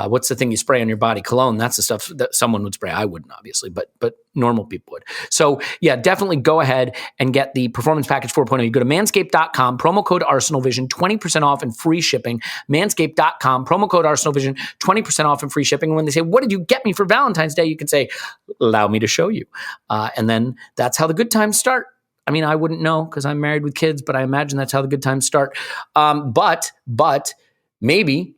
Speaker 1: what's the thing you spray on your body? Cologne. That's the stuff that someone would spray. I wouldn't, obviously, but normal people would. So yeah, definitely go ahead and get the Performance Package 4.0. You go to manscaped.com, promo code ArsenalVision, 20% off and free shipping. Manscaped.com, promo code ArsenalVision, 20% off and free shipping. And when they say, what did you get me for Valentine's Day? You can say, allow me to show you. And then that's how the good times start. I mean, I wouldn't know because I'm married with kids, but I imagine that's how the good times start. But maybe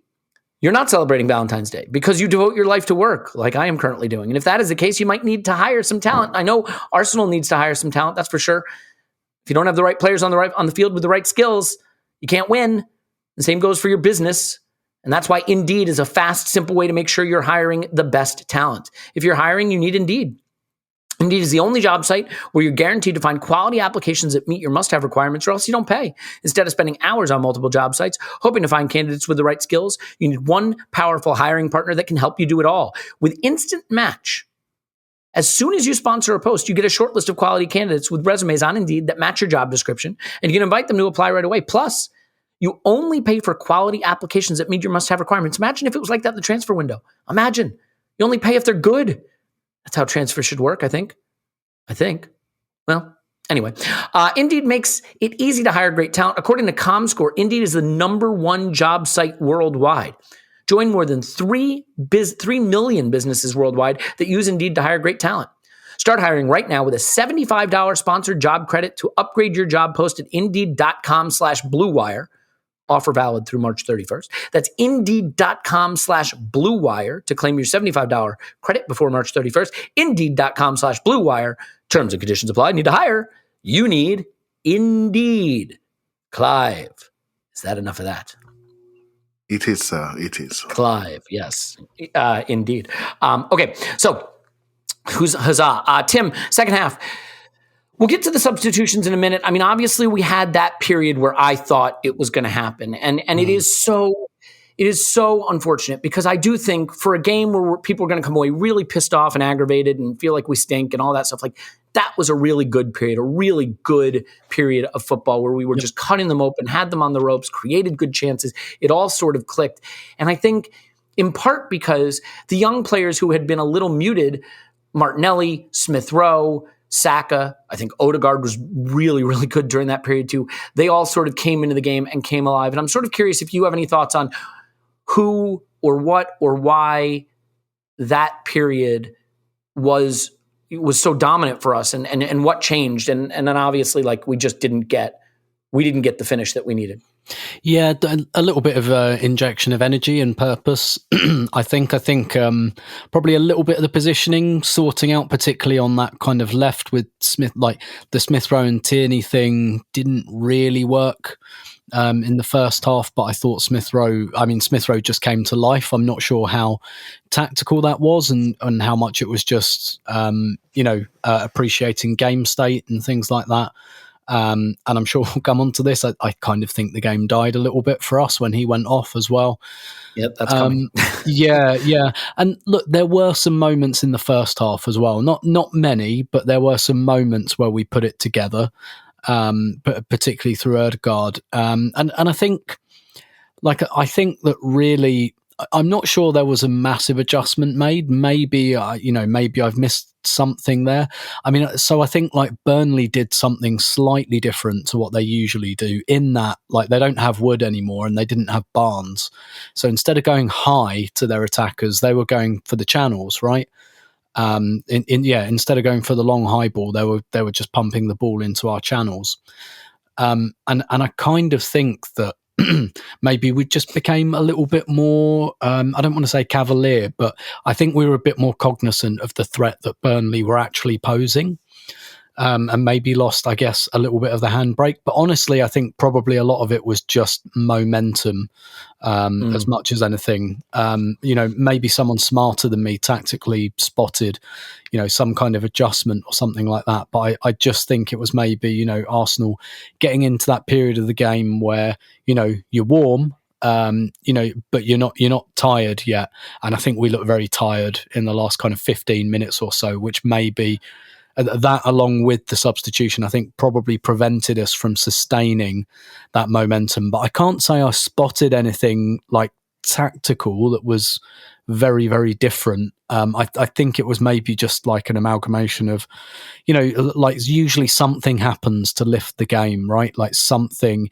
Speaker 1: you're not celebrating Valentine's Day because you devote your life to work like I am currently doing. And if that is the case, you might need to hire some talent. I know Arsenal needs to hire some talent, that's for sure. If you don't have the right players on the field with the right skills, you can't win. The same goes for your business. And that's why Indeed is a fast, simple way to make sure you're hiring the best talent. If you're hiring, you need Indeed. Indeed is the only job site where you're guaranteed to find quality applications that meet your must-have requirements, or else you don't pay. Instead of spending hours on multiple job sites, hoping to find candidates with the right skills, you need one powerful hiring partner that can help you do it all. With Instant Match, as soon as you sponsor a post, you get a short list of quality candidates with resumes on Indeed that match your job description, and you can invite them to apply right away. Plus, you only pay for quality applications that meet your must-have requirements. Imagine if it was like that in the transfer window. Imagine. You only pay if they're good. That's how transfer should work, I think. Well, anyway. Indeed makes it easy to hire great talent. According to ComScore, Indeed is the #1 job site worldwide. Join more than 3 million businesses worldwide that use Indeed to hire great talent. Start hiring right now with a $75 sponsored job credit to upgrade your job post at Indeed.com/BlueWire. Offer valid through March 31st. That's Indeed.com/BlueWire to claim your $75 credit before March 31st. Indeed.com/BlueWire. Terms and conditions apply. Need to hire? You need Indeed. Clive, is that enough of that?
Speaker 2: It is, sir. It is.
Speaker 1: Clive, yes. Indeed. Okay, so huzzah. Tim, second half. We'll get to the substitutions in a minute. I mean, obviously, we had that period where I thought it was going to happen, and it is so unfortunate because I do think for a game where people are going to come away really pissed off and aggravated and feel like we stink and all that stuff, like that was a really good period of football where we were just cutting them open, had them on the ropes, created good chances. It all sort of clicked, and I think in part because the young players who had been a little muted, Martinelli, Smith Rowe, Saka, I think Odegaard was really, really good during that period too. They all sort of came into the game and came alive. And I'm sort of curious if you have any thoughts on who or what or why that period was so dominant for us and what changed. And then obviously like we didn't get the finish that we needed.
Speaker 3: Yeah, a little bit of injection of energy and purpose. I think probably a little bit of the positioning, sorting out particularly on that kind of left with Smith, like the Smith Rowe and Tierney thing didn't really work in the first half, but I thought Smith Rowe just came to life. I'm not sure how tactical that was and how much it was just, appreciating game state and things like that. And I'm sure we'll come on to this. I kind of think the game died a little bit for us when he went off as well.
Speaker 1: Yep, that's coming.
Speaker 3: Yeah. And look, there were some moments in the first half as well. Not many, but there were some moments where we put it together, but particularly through Odegaard. And I think that really, I'm not sure there was a massive adjustment made. Maybe I've missed something there. I mean, so I think like Burnley did something slightly different to what they usually do in that like they don't have Wood anymore and they didn't have Barnes. So instead of going high to their attackers, they were going for the channels, right? Instead of going for the long high ball, they were just pumping the ball into our channels. And I kind of think that maybe we just became a little bit more, I don't want to say cavalier, but I think we were a bit more cognizant of the threat that Burnley were actually posing. And maybe lost, I guess, a little bit of the handbrake. But honestly, I think probably a lot of it was just momentum as much as anything. Maybe someone smarter than me tactically spotted, some kind of adjustment or something like that. But I just think it was maybe, Arsenal getting into that period of the game where, you're warm, but you're not tired yet. And I think we look very tired in the last kind of 15 minutes or so, which maybe that, along with the substitution, I think probably prevented us from sustaining that momentum. But I can't say I spotted anything like tactical that was very, very different. I think it was maybe just like an amalgamation of, like usually something happens to lift the game, right? Like sometimes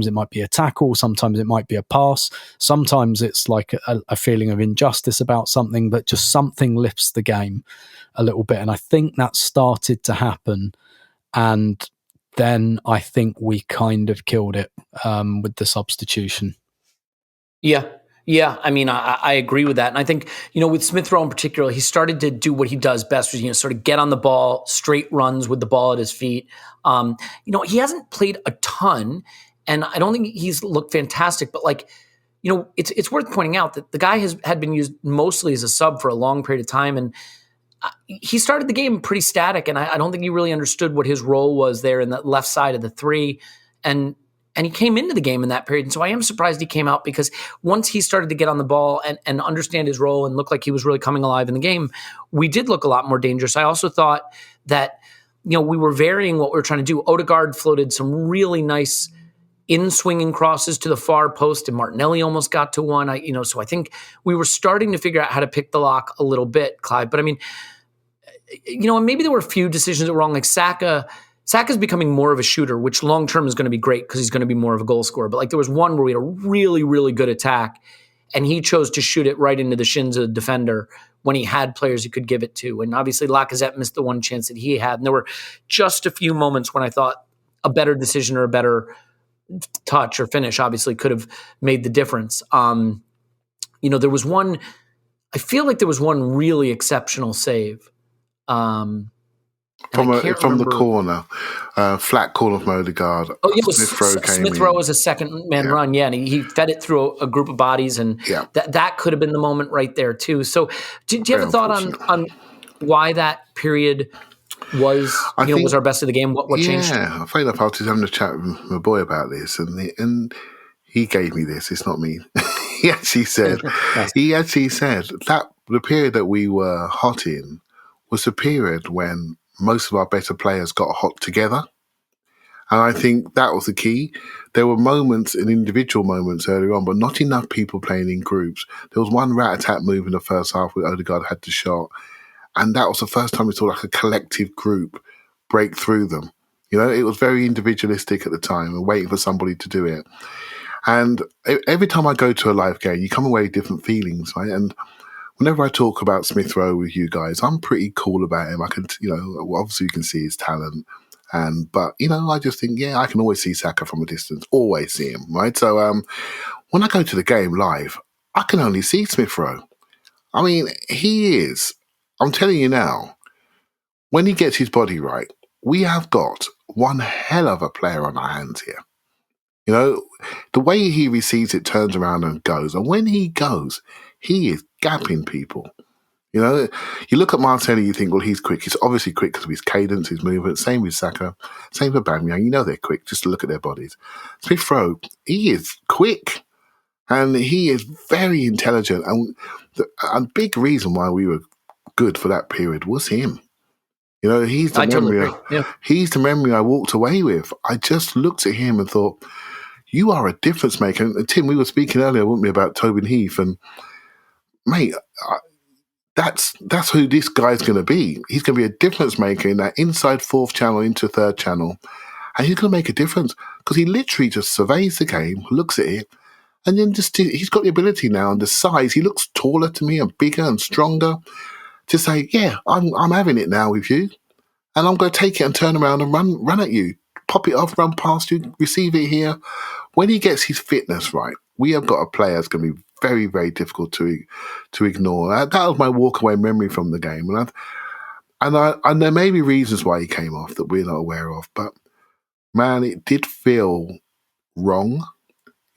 Speaker 3: it might be a tackle, sometimes it might be a pass, sometimes it's like a feeling of injustice about something, but just something lifts the game a little bit. And I think that started to happen. And then I think we kind of killed it with the substitution.
Speaker 1: Yeah, I mean, I agree with that. And I think, with Smith Rowe in particular, he started to do what he does best, was, sort of get on the ball, straight runs with the ball at his feet. He hasn't played a ton, and I don't think he's looked fantastic, but it's worth pointing out that the guy had been used mostly as a sub for a long period of time, and he started the game pretty static, and I don't think he really understood what his role was there in the left side of the three. And he came into the game in that period. And so I am surprised he came out, because once he started to get on the ball and understand his role and look like he was really coming alive in the game, we did look a lot more dangerous. I also thought that, we were varying what we were trying to do. Odegaard floated some really nice in-swinging crosses to the far post, and Martinelli almost got to one. So I think we were starting to figure out how to pick the lock a little bit, Clive. But I mean, and maybe there were a few decisions that were wrong. Like Saka's becoming more of a shooter, which long-term is going to be great because he's going to be more of a goal scorer. But there was one where we had a really, really good attack, and he chose to shoot it right into the shins of the defender when he had players he could give it to. And obviously Lacazette missed the one chance that he had. And there were just a few moments when I thought a better decision or a better touch or finish obviously could have made the difference. There was one, I feel like there was one really exceptional save.
Speaker 2: From the corner, flat corner from Odegaard.
Speaker 1: Oh, yeah, Smith Rowe was a second man run, and he fed it through a group of bodies, and that could have been the moment right there too. So, do you have a thought on why that period was was our best of the game? What changed?
Speaker 2: Yeah, funny enough, I was just having a chat with my boy about this, and he gave me this. It's not me. He actually said that the period that we were hot in was the period when most of our better players got hot together. And I think that was the key. There were moments, and individual moments earlier on, but not enough people playing in groups. There was one rat-a-tat move in the first half where Odegaard had the shot. And that was the first time we saw like a collective group break through them. It was very individualistic at the time and waiting for somebody to do it. And every time I go to a live game, you come away with different feelings, right? And whenever I talk about Smith Rowe with you guys, I'm pretty cool about him. I can, obviously you can see his talent. But I just think, I can always see Saka from a distance, always see him, right? So when I go to the game live, I can only see Smith Rowe. I mean, he is, I'm telling you now, when he gets his body right, we have got one hell of a player on our hands here. The way he receives it, turns around and goes. And when he goes, he is gapping people. You look at Martinelli, you think, well, he's quick. He's obviously quick because of his cadence, his movement. Same with Saka. Same with Aubameyang. They're quick. Just to look at their bodies. Smith Rowe, he is quick. And he is very intelligent. And a big reason why we were good for that period was him. He's the memory I walked away with. I just looked at him and thought, you are a difference maker. And Tim, we were speaking earlier, weren't we, about Tobin Heath, and mate, that's who this guy's going to be. He's going to be a difference maker in that inside fourth channel into third channel, and he's going to make a difference because he literally just surveys the game, looks at it, and then he's got the ability now and the size. He looks taller to me and bigger and stronger to say, yeah, I'm having it now with you, and I'm going to take it and turn around and run at you, pop it off, run past you, receive it here. When he gets his fitness right, we have got a player that's going to be very, very difficult to ignore. That was my walk-away memory from the game. And there may be reasons why he came off that we're not aware of, but man, it did feel wrong.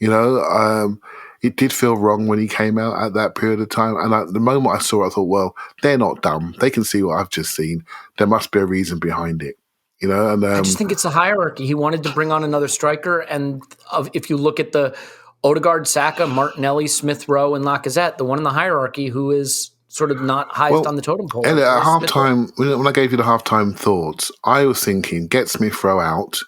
Speaker 2: It did feel wrong when he came out at that period of time. And the moment I saw it, I thought, well, they're not dumb. They can see what I've just seen. There must be a reason behind it. And
Speaker 1: I just think it's a hierarchy. He wanted to bring on another striker, and if you look at the Odegaard, Saka, Martinelli, Smith Rowe, and Lacazette, the one in the hierarchy who is sort of not highest on the totem pole.
Speaker 2: And at halftime, when I gave you the halftime thoughts, I was thinking, get Smith Rowe out,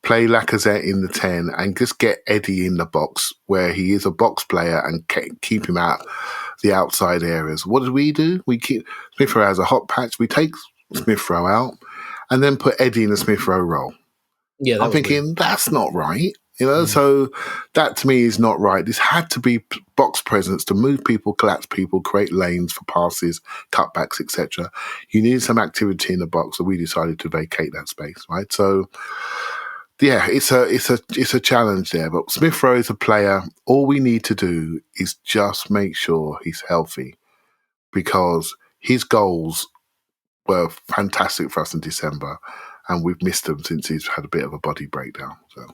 Speaker 2: play Lacazette in the 10, and just get Eddie in the box where he is a box player and keep him out the outside areas. What did we do? We keep Smith Rowe as a hot patch. We take Smith Rowe out and then put Eddie in the Smith Rowe role.
Speaker 1: Yeah,
Speaker 2: I'm thinking that's not right. So that to me is not right. This had to be box presence to move people, collapse people, create lanes for passes, cutbacks, etc. You needed some activity in the box, so we decided to vacate that space, right? So yeah, it's a challenge there. But Smith Rowe is a player. All we need to do is just make sure he's healthy, because his goals were fantastic for us in December, and we've missed them since he's had a bit of a body breakdown. So.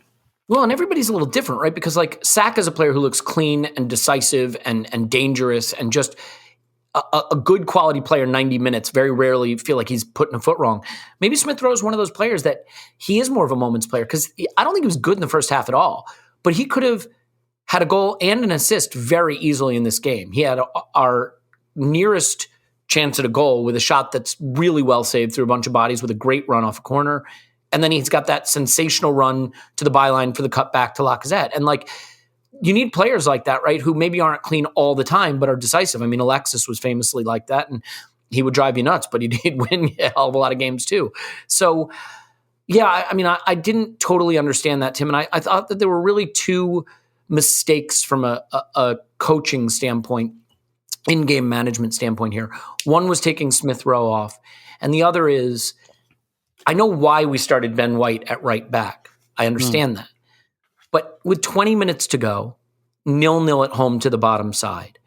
Speaker 1: Well, and everybody's a little different, right? Because like Saka's a player who looks clean and decisive and dangerous and just a good quality player 90 minutes. Very rarely feel like he's putting a foot wrong. Maybe Smith Rowe is one of those players that he is more of a moments player, because I don't think he was good in the first half at all, but he could have had a goal and an assist very easily in this game. He had our nearest chance at a goal with a shot that's really well saved through a bunch of bodies with a great run off a corner. And then he's got that sensational run to the byline for the cut back to Lacazette. And like, you need players like that, right? Who maybe aren't clean all the time, but are decisive. I mean, Alexis was famously like that, and he would drive you nuts, but he did win a hell of a lot of games too. So yeah, I mean, I didn't totally understand that, Tim. And I thought that there were really two mistakes from a coaching standpoint, in-game management standpoint here. One was taking Smith Rowe off, and the other is, I know why we started Ben White at right back. I understand that. But with 20 minutes to go, 0-0 at home to the bottom side,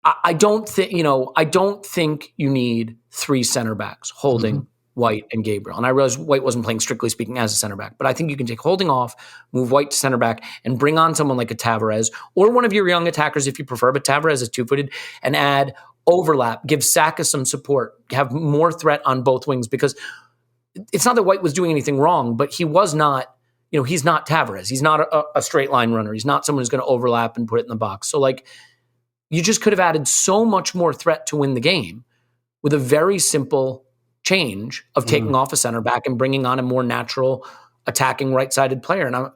Speaker 1: I don't think you need three center backs holding White and Gabriel. And I realize White wasn't playing, strictly speaking, as a center back, but I think you can take Holding off, move White to center back, and bring on someone like a Tavares or one of your young attackers if you prefer, but Tavares is two-footed, and add overlap, give Saka some support, have more threat on both wings, because it's not that White was doing anything wrong, but he was not, he's not Tavares. He's not a straight line runner. He's not someone who's going to overlap and put it in the box. So like, you just could have added so much more threat to win the game with a very simple change of taking off a center back and bringing on a more natural attacking right-sided player. And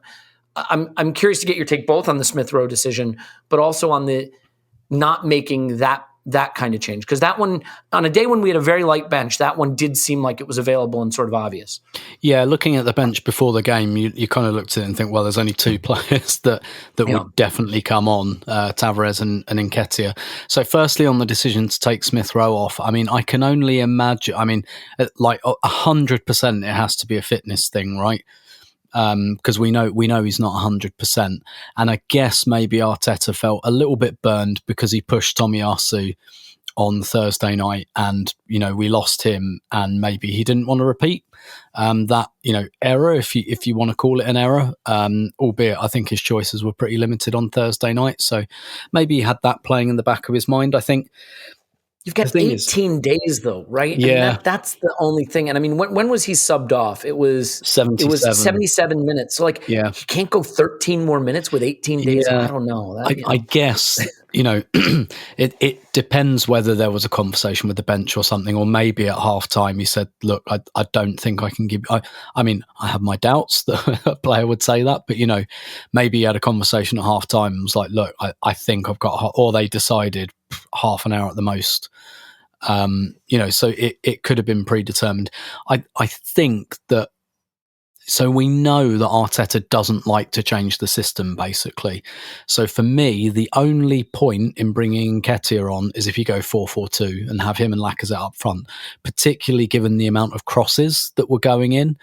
Speaker 1: I'm curious to get your take both on the Smith Rowe decision, but also on the not making that kind of change. Because that one, on a day when we had a very light bench, that one did seem like it was available and sort of obvious.
Speaker 3: Yeah, looking at the bench before the game, you kind of looked at it and think, well, there's only two players that would definitely come on, Tavares and Nketiah. So firstly, on the decision to take Smith Rowe off, I mean, I can only imagine, like 100% it has to be a fitness thing, right? Because we know he's not 100%, and I guess maybe Arteta felt a little bit burned because he pushed Tomiyasu on Thursday night, and we lost him, and maybe he didn't want to repeat that error, if you want to call it an error. Albeit I think his choices were pretty limited on Thursday night, so maybe he had that playing in the back of his mind. I think.
Speaker 1: You've got 18 days, though, right?
Speaker 3: Yeah.
Speaker 1: And that's the only thing. And I mean, when was he subbed off? It was 77 minutes. So, like, he can't go 13 more minutes with 18 days. Yeah. I don't know.
Speaker 3: I guess, it depends whether there was a conversation with the bench or something, or maybe at halftime he said, look, I don't think I can give... I mean, I have my doubts that a player would say that, but, maybe he had a conversation at halftime and was like, look, I think I've got... Or they decided half an hour at the most. So it could have been predetermined. I think that So we know that Arteta doesn't like to change the system, basically. So for me, the only point in bringing Nketiah on is if you go 4-4-2 and have him and Lacazette up front, particularly given the amount of crosses that were going in.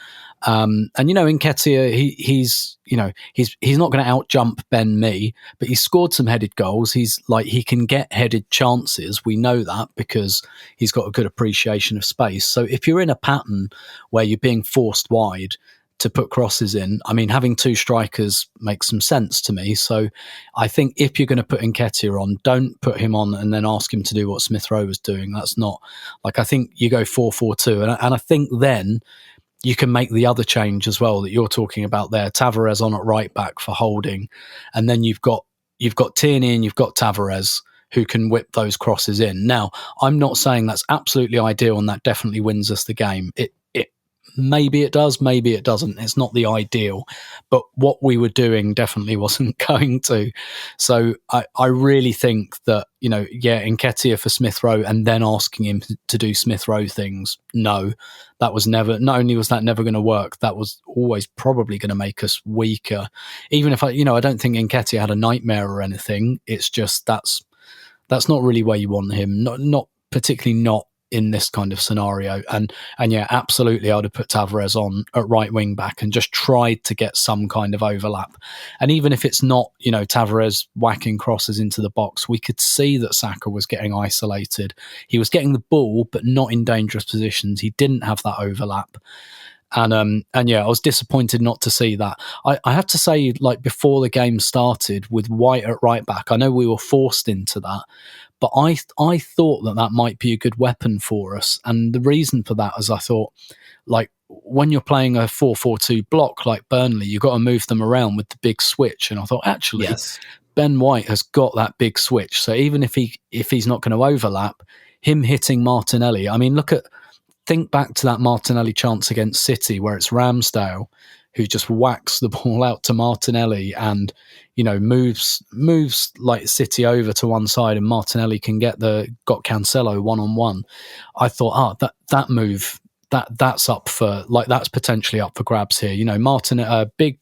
Speaker 3: And Nketiah, he's not going to out jump Ben Mee, but he's scored some headed goals. He can get headed chances. We know that because he's got a good appreciation of space. So if you're in a pattern where you're being forced wide to put crosses in, I mean, having two strikers makes some sense to me. So I think if you're going to put Nketiah on, don't put him on and then ask him to do what Smith Rowe was doing. That's not I think you go 4-4-2, and I think then you can make the other change as well that you're talking about there. Tavares on at right back for holding, and then you've got Tierney and you've got Tavares who can whip those crosses in. Now, I'm not saying that's absolutely ideal and that definitely wins us the game. It maybe it does, maybe it doesn't. It's not the ideal, but what we were doing definitely wasn't going to. So I really think that, Nketiah for Smith Rowe and then asking him to do Smith Rowe things. No, that was never, not only was that never going to work, that was always probably going to make us weaker. Even if I don't think Nketiah had a nightmare or anything. It's just, that's not really where you want him. Not particularly not in this kind of scenario. And yeah, absolutely, I would have put Tavares on at right wing back and just tried to get some kind of overlap. And even if it's not, Tavares whacking crosses into the box, we could see that Saka was getting isolated. He was getting the ball, but not in dangerous positions. He didn't have that overlap. And yeah, I was disappointed not to see that. I have to say, before the game started with White at right back, I know we were forced into that, but I thought that might be a good weapon for us. And the reason for that is I thought, when you're playing a 4-4-2 block like Burnley, you've got to move them around with the big switch. And I thought, actually, yes, Ben White has got that big switch. So even if he's not going to overlap, him hitting Martinelli, I mean, think back to that Martinelli chance against City where it's Ramsdale who just whacks the ball out to Martinelli and, moves like City over to one side and Martinelli got Cancelo one-on-one. I thought, that move, that's up for, that's potentially up for grabs here. Big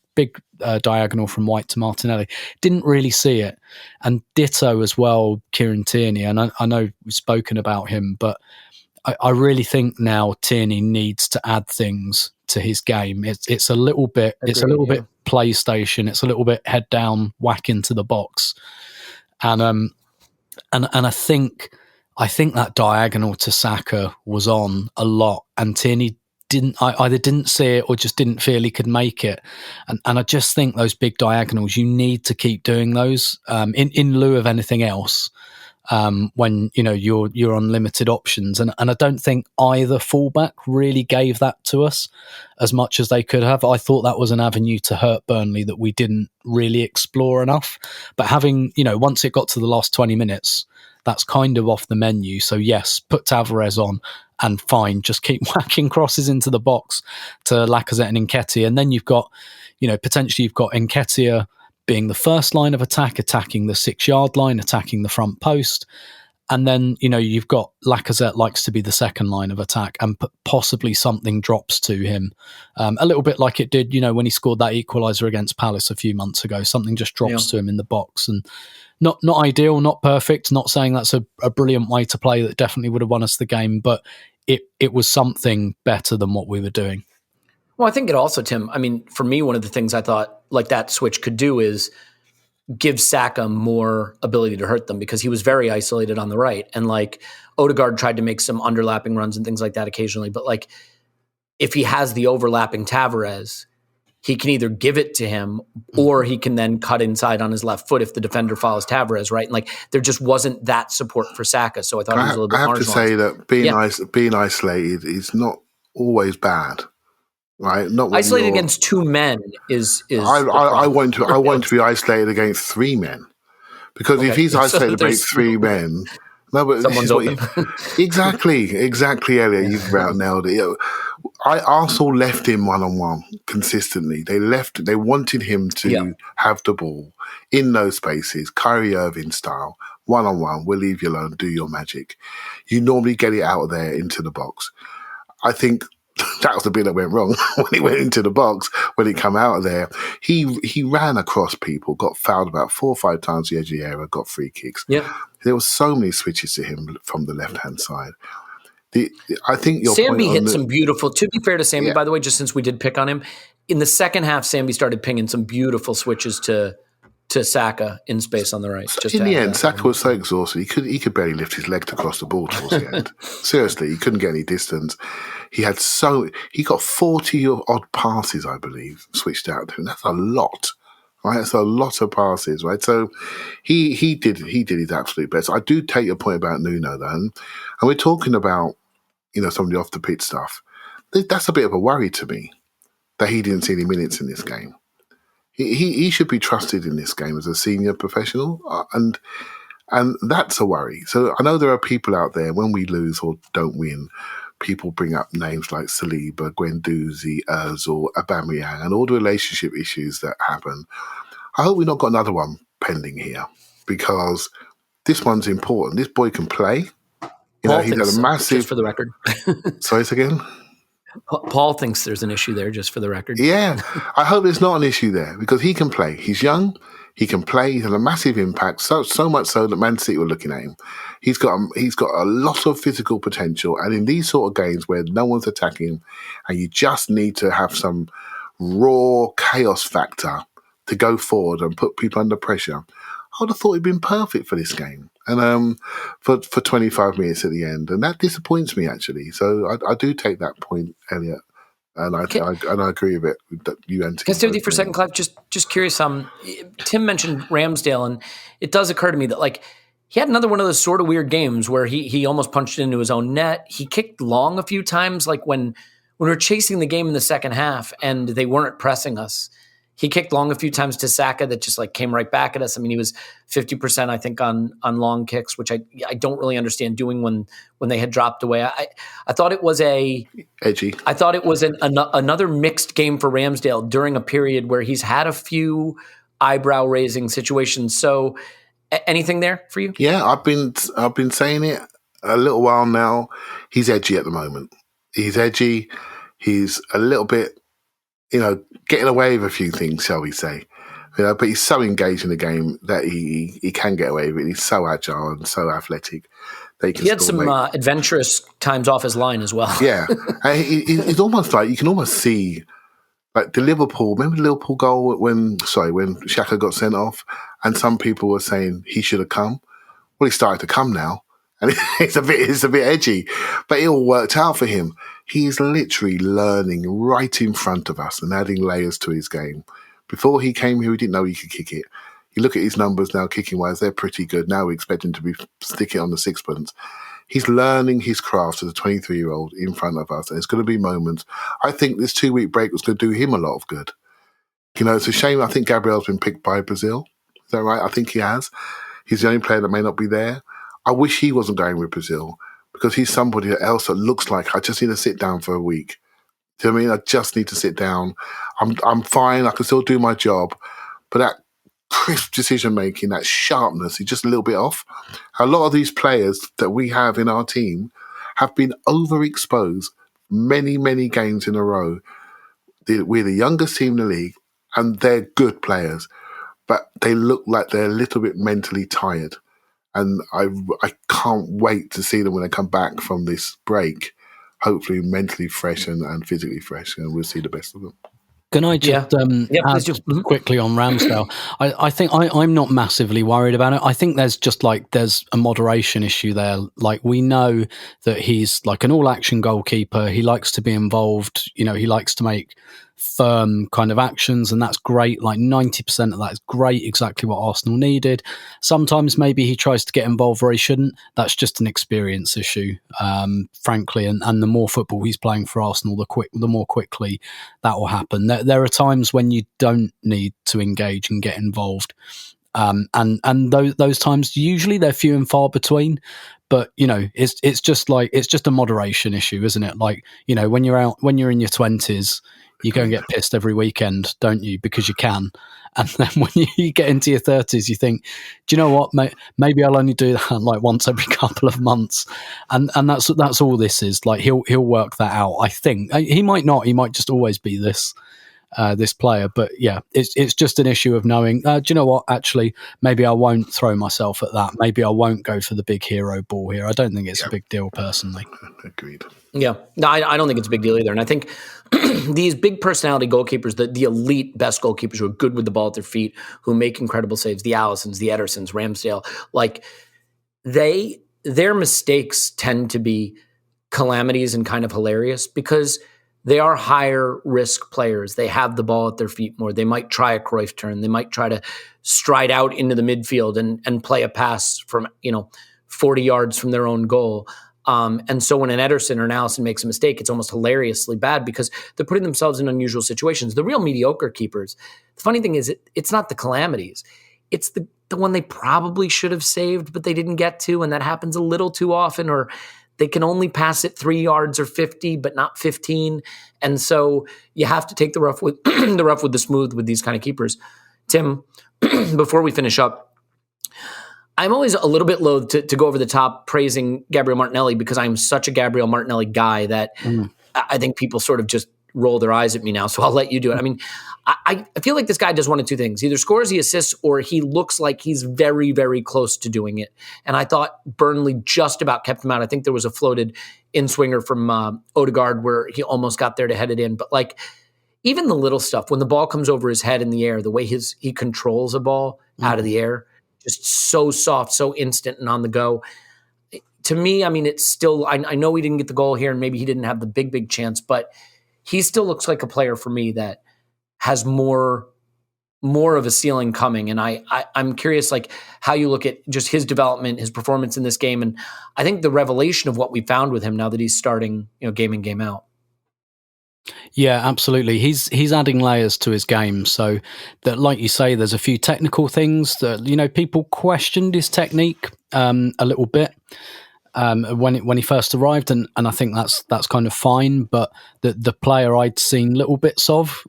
Speaker 3: diagonal from White to Martinelli. Didn't really see it. And ditto as well, Kieran Tierney. And I know we've spoken about him, but I really think now Tierney needs to add things to his game. It's a little bit bit PlayStation. It's a little bit head down, whack into the box, and I think that diagonal to Saka was on a lot, and Tierney either didn't see it or just didn't feel he could make it. And I just think those big diagonals, you need to keep doing those in lieu of anything else. When you're on limited options, and I don't think either fullback really gave that to us as much as they could have. I thought that was an avenue to hurt Burnley that we didn't really explore enough. But having once it got to the last 20 minutes, that's kind of off the menu. So yes, put Tavares on and fine, just keep whacking crosses into the box to Lacazette and Nketiah, and then you've got potentially you've got Nketiah being the first line of attack, attacking the 6-yard line, attacking the front post. And then, you've got Lacazette likes to be the second line of attack and possibly something drops to him. A little bit like it did, when he scored that equaliser against Palace a few months ago. Something just drops to him in the box. And not ideal, not perfect, not saying that's a brilliant way to play that definitely would have won us the game, but it was something better than what we were doing.
Speaker 1: Well, I think it also, Tim, I mean, for me, one of the things I thought that switch could do is give Saka more ability to hurt them because he was very isolated on the right. And Odegaard tried to make some underlapping runs and things like that occasionally. But if he has the overlapping Tavares, he can either give it to him or he can then cut inside on his left foot if the defender follows Tavares, right? And there just wasn't that support for Saka. So I thought it was a little bit marginalized. I have to say
Speaker 2: that being isolated is not always bad. Right, not
Speaker 1: isolated against two men is.
Speaker 2: I want to be isolated against three men, because if he's isolated against three men, no, but
Speaker 1: someone's open.
Speaker 2: Exactly, Elliot. You've about nailed it. Arsenal left him one-on-one consistently. They wanted him to have the ball in those spaces, Kyrie Irving style, one-on-one. We'll leave you alone. Do your magic. You normally get it out of there into the box. I think that was the bit that went wrong when he went into the box. When he come out of there, he ran across people, got fouled about 4 or 5 times the edge of the area, got free kicks.
Speaker 1: Yeah.
Speaker 2: There were so many switches to him from the left-hand side. I think your
Speaker 1: Sambi
Speaker 2: point
Speaker 1: hit some beautiful. To be fair to Sambi,
Speaker 2: Yeah.
Speaker 1: by the way, just since we did pick on him, in the second half, Sambi started pinging some beautiful switches to Saka in space on the right. Just
Speaker 2: in
Speaker 1: to
Speaker 2: the
Speaker 1: add
Speaker 2: end,
Speaker 1: that.
Speaker 2: Saka was so exhausted he could barely lift his leg to cross the ball towards the end. Seriously, he couldn't get any distance. He got 40 odd passes, I believe, switched out to him. That's a lot. Right, that's a lot of passes, right? So he did his absolute best. I do take your point about Nuno, though, and we're talking about some of the off the pitch stuff. That's a bit of a worry to me that he didn't see any minutes in this game. He should be trusted in this game as a senior professional, and that's a worry. So I know there are people out there when we lose or don't win, people bring up names like Saliba, Guendouzi, Ozil, Aubameyang, and all the relationship issues that happen. I hope we've not got another one pending here, because this one's important. This boy can play.
Speaker 1: Paul
Speaker 2: He's
Speaker 1: thinks
Speaker 2: got a
Speaker 1: so,
Speaker 2: massive.
Speaker 1: just for the record.
Speaker 2: Sorry again.
Speaker 1: Paul thinks there's an issue there, just for the record.
Speaker 2: Yeah, I hope there's not an issue there, because he can play. He's young. He can play. He's had a massive impact. So much so that Man City were looking at him. He's got a lot of physical potential, and in these sort of games where no one's attacking, and you just need to have some raw chaos factor to go forward and put people under pressure, I would have thought he'd been perfect for this game. And for 25 minutes at the end, and that disappoints me actually. So I do take that point, Elliot, and I agree with it. That you and
Speaker 1: Can I stay with you for a second, Clive? Just curious. Tim mentioned Ramsdale, and it does occur to me that he had another one of those sort of weird games where he almost punched into his own net. He kicked long a few times, like when we were chasing the game in the second half and they weren't pressing us. He kicked long a few times to Saka that just came right back at us. I mean, he was 50%, I think, on long kicks, which I don't really understand doing when they had dropped away. I thought it was
Speaker 2: edgy.
Speaker 1: I thought it was another mixed game for Ramsdale during a period where he's had a few eyebrow raising situations. So, anything there for you?
Speaker 2: Yeah, I've been saying it a little while now. He's edgy at the moment. He's edgy. He's a little bit, getting away with a few things, shall we say. But he's so engaged in the game that he can get away with it. He's so agile and so athletic.
Speaker 1: He had some adventurous times off his line as well.
Speaker 2: Yeah. It's almost like you can almost see the Liverpool. Remember the Liverpool goal when Xhaka got sent off, and some people were saying he should have come. Well, he's started to come now, and it's a bit edgy, but it all worked out for him. He is literally learning right in front of us and adding layers to his game. Before he came here, we didn't know he could kick it. You look at his numbers now, kicking-wise, they're pretty good. Now we expect him to be sticking on the sixpence. He's learning his craft as a 23-year-old in front of us, and it's going to be moments. I think this 2-week break was going to do him a lot of good. It's a shame. I think Gabriel's been picked by Brazil. Is that right? I think he has. He's the only player that may not be there. I wish he wasn't going with Brazil, because he's somebody else that looks like I just need to sit down for a week. Do you know what I mean? I just need to sit down. I'm fine. I can still do my job. But that crisp decision-making, that sharpness is just a little bit off. A lot of these players that we have in our team have been overexposed many, many games in a row. We're the youngest team in the league, and they're good players. But they look like they're a little bit mentally tired. And I can't wait to see them when they come back from this break, hopefully mentally fresh and physically fresh, and we'll see the best of them.
Speaker 3: Can I just add quickly on Ramsdale? I think I'm not massively worried about it. I think there's a moderation issue there. We know that he's an all-action goalkeeper. He likes to be involved. He likes to make firm kind of actions, and that's great. 90% of that is great, exactly what Arsenal needed. Sometimes maybe he tries to get involved where he shouldn't. That's just an experience issue, frankly, and the more football he's playing for Arsenal, the more quickly that will happen. There are times when you don't need to engage and get involved, and those times usually they're few and far between. But it's just a moderation issue, isn't it? When you're in your 20s, you go and get pissed every weekend, don't you? Because you can. And then when you get into your 30s, you think, do you know what? Maybe I'll only do that like once every couple of months. And that's all this is. Like he'll work that out. I think he might not. He might just always be this player. But yeah, it's just an issue of knowing, do you know what? Actually, maybe I won't throw myself at that. Maybe I won't go for the big hero ball here. I don't think it's a big deal personally.
Speaker 2: Agreed.
Speaker 1: Yeah, no, I don't think it's a big deal either. And I think these big personality goalkeepers, the elite best goalkeepers who are good with the ball at their feet, who make incredible saves, the Allisons, the Edersons, Ramsdale, like their mistakes tend to be calamities and kind of hilarious because they are higher risk players. They have the ball at their feet more. They might try a Cruyff turn. They might try to stride out into the midfield and play a pass from 40 yards from their own goal. And so when an Ederson or an Alisson makes a mistake, it's almost hilariously bad because they're putting themselves in unusual situations. The real mediocre keepers, the funny thing is it's not the calamities. It's the one they probably should have saved, but they didn't get to. And that happens a little too often, or they can only pass it 3 yards or 50, but not 15. And so you have to take the rough with the smooth with these kind of keepers. Tim, before we finish up, I'm always a little bit loath to go over the top praising Gabriel Martinelli because I'm such a Gabriel Martinelli guy that I think people sort of just roll their eyes at me now. So I'll let you do it. I mean, I feel like this guy does one of two things. Either scores, he assists, or he looks like he's very, very close to doing it. And I thought Burnley just about kept him out. I think there was a floated in-swinger from Odegaard where he almost got there to head it in. But like even the little stuff, when the ball comes over his head in the air, the way he controls a ball out of the air, just so soft, so instant and on the go. To me, I mean, it's still, I know he didn't get the goal here and maybe he didn't have the big chance, but he still looks like a player for me that has more of a ceiling coming. And I'm curious, like how you look at just his development, his performance in this game. And I think the revelation of what we found with him now that he's starting, game in, game out.
Speaker 3: Yeah, absolutely. He's adding layers to his game. So that, like you say, there's a few technical things that, people questioned his technique a little bit when he first arrived. And I think that's kind of fine. But the player I'd seen little bits of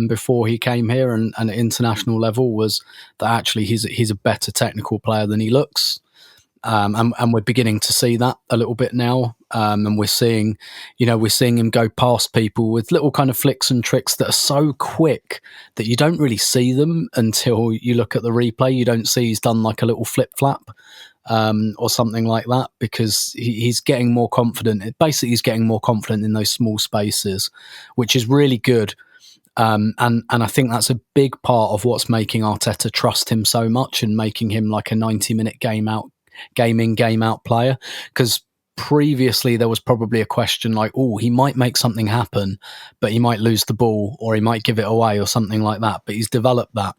Speaker 3: before he came here and at international level was that actually he's a better technical player than he looks. And we're beginning to see that a little bit now. And we're seeing him go past people with little kind of flicks and tricks that are so quick that you don't really see them until you look at the replay. You don't see he's done like a little flip flap or something like that because he's getting more confident. Basically, he's getting more confident in those small spaces, which is really good. And I think that's a big part of what's making Arteta trust him so much and making him like a 90-minute game in, game out player. Because previously there was probably a question like, oh, he might make something happen, but he might lose the ball or he might give it away or something like that. But he's developed that.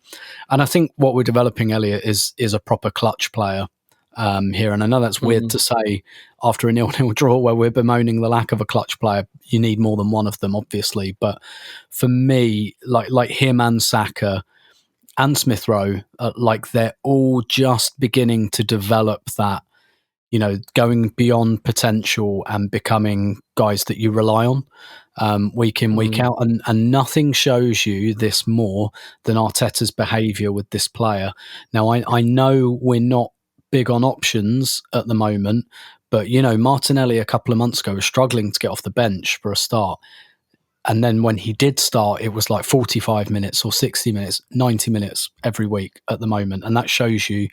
Speaker 3: And I think what we're developing, Elliot, is a proper clutch player here. And I know that's weird to say after a 0-0 draw where we're bemoaning the lack of a clutch player. You need more than one of them, obviously. But for me, like him and Saka and Smith Rowe, like they're all just beginning to develop that, going beyond potential and becoming guys that you rely on week in, week out. And nothing shows you this more than Arteta's behaviour with this player. Now, I know we're not big on options at the moment, but, Martinelli a couple of months ago was struggling to get off the bench for a start. And then when he did start, it was like 45 minutes or 60 minutes, 90 minutes every week at the moment. And that shows you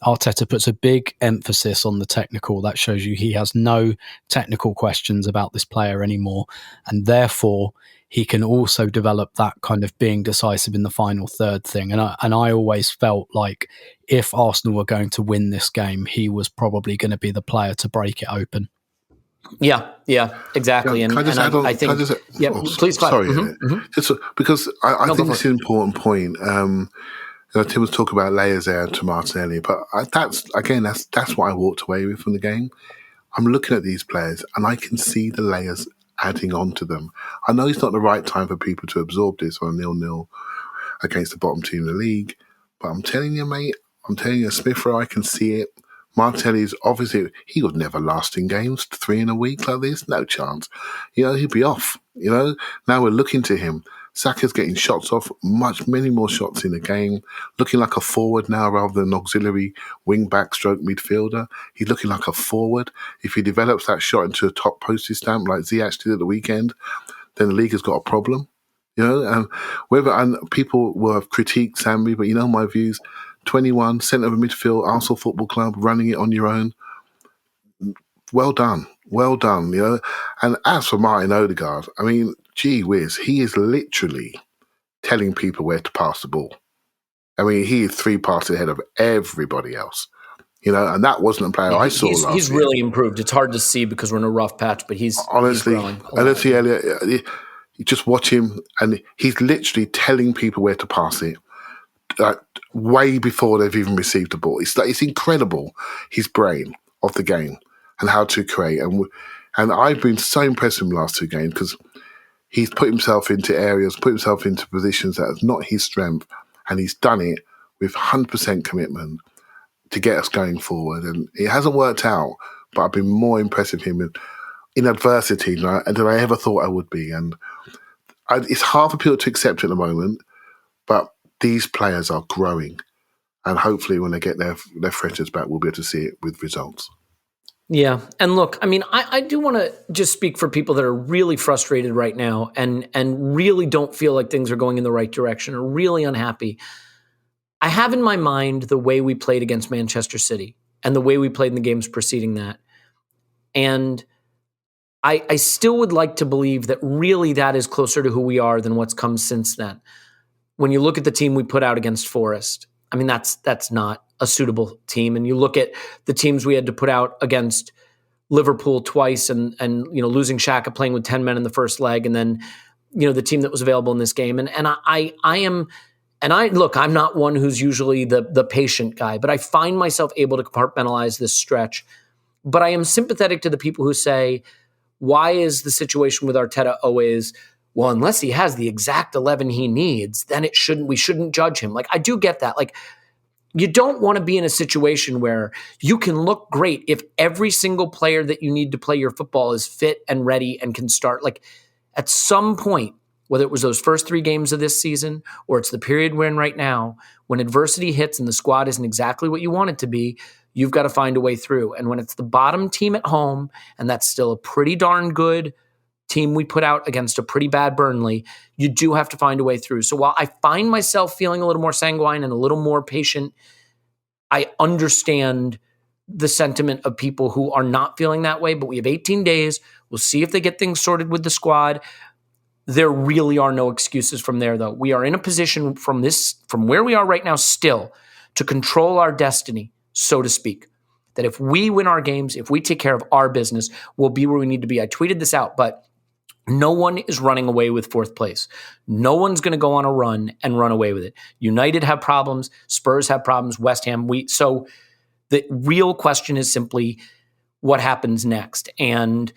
Speaker 3: Arteta puts a big emphasis on the technical. That shows you he has no technical questions about this player anymore. And therefore, he can also develop that kind of being decisive in the final third thing. And I always felt like if Arsenal were going to win this game, he was probably going to be the player to break it open.
Speaker 1: Yeah, exactly.
Speaker 2: Yeah,
Speaker 1: I think, please, Clive.
Speaker 2: Sorry, just because I think this is an important point. Tim was talking about layers there to Martinelli, but that's what I walked away with from the game. I'm looking at these players and I can see the layers adding on to them. I know it's not the right time for people to absorb this on 0-0 against the bottom team in the league, but I'm telling you, mate, Smith Rowe, I can see it. Martinelli's obviously, he would never last in games 3 in a week like this. No chance. He'd be off. Now we're looking to him. Saka's getting shots off, many more shots in a game, looking like a forward now rather than an auxiliary wing-back stroke midfielder. He's looking like a forward. If he develops that shot into a top postage stamp like Ziyech did at the weekend, then the league has got a problem. And people will have critiqued Sambi, but my views, 21, centre of midfield, Arsenal Football Club, running it on your own. Well done. And as for Martin Odegaard, I mean, gee whiz, he is literally telling people where to pass the ball. I mean, he is 3 passes ahead of everybody else. And that wasn't a player I saw last year.
Speaker 1: He's really improved. It's hard to see because we're in a rough patch, but he's growing.
Speaker 2: Honestly, Elliot, you just watch him, and he's literally telling people where to pass it way before they've even received the ball. It's incredible, his brain of the game and how to create. And I've been so impressed with him the last 2 games because he's put himself into areas, put himself into positions that is not his strength, and he's done it with 100% commitment to get us going forward. And it hasn't worked out, but I've been more impressed with him in adversity than I ever thought I would be. And it's hard for people to accept at the moment, but these players are growing. And hopefully when they get their freshness back, we'll be able to see it with results.
Speaker 1: Yeah. And look, I mean, I do want to just speak for people that are really frustrated right now and really don't feel like things are going in the right direction, or really unhappy. I have in my mind the way we played against Manchester City and the way we played in the games preceding that. And I still would like to believe that really that is closer to who we are than what's come since then. When you look at the team we put out against Forest, I mean, that's not a suitable team. And you look at the teams we had to put out against Liverpool twice and losing Xhaka, playing with 10 men in the first leg, and then, the team that was available in this game. And I'm not one who's usually the patient guy, but I find myself able to compartmentalize this stretch. But I am sympathetic to the people who say, why is the situation with Arteta always, well, unless he has the exact 11 he needs, then we shouldn't judge him. Like, I do get that. Like, you don't want to be in a situation where you can look great if every single player that you need to play your football is fit and ready and can start. Like, at some point, whether it was those first 3 games of this season or it's the period we're in right now, when adversity hits and the squad isn't exactly what you want it to be, you've got to find a way through. And when it's the bottom team at home, and that's still a pretty darn good team we put out against a pretty bad Burnley, you do have to find a way through. So while I find myself feeling a little more sanguine and a little more patient, I understand the sentiment of people who are not feeling that way, but we have 18 days. We'll see if they get things sorted with the squad. There really are no excuses from there, though. We are in a position from where we are right now still to control our destiny, so to speak. That if we win our games, if we take care of our business, we'll be where we need to be. I tweeted this out, but no one is running away with 4th place. No one's going to go on a run and run away with it. United have problems. Spurs have problems. West Ham. So the real question is simply what happens next. And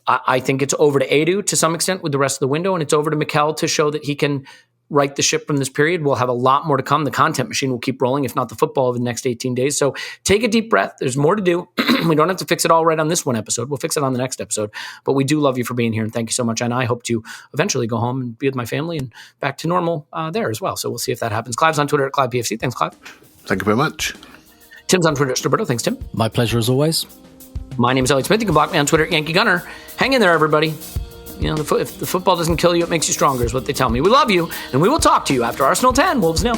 Speaker 1: I think it's over to Edu to some extent with the rest of the window, and it's over to Mikel to show that he can right the ship from this period. We'll have a lot more to come. The content machine will keep rolling, if not the football, over the next 18 days. So take a deep breath. There's more to do. We don't have to fix it all right on this one episode. We'll fix it on the next episode. But we do love you for being here, and thank you so much. And I hope to eventually go home and be with my family and back to normal there as well. So we'll see if that happens. Clive's on Twitter at ClivePFC. Thanks, Clive.
Speaker 2: Thank you very much.
Speaker 1: Tim's on Twitter at Roberto. Thanks, Tim.
Speaker 3: My pleasure as always.
Speaker 1: My name is Elliot Smith. You can block me on Twitter at Yankee Gunner. Hang in there, everybody. If the football doesn't kill you, it makes you stronger is what they tell me. We love you, and we will talk to you after Arsenal 10, Wolves 0.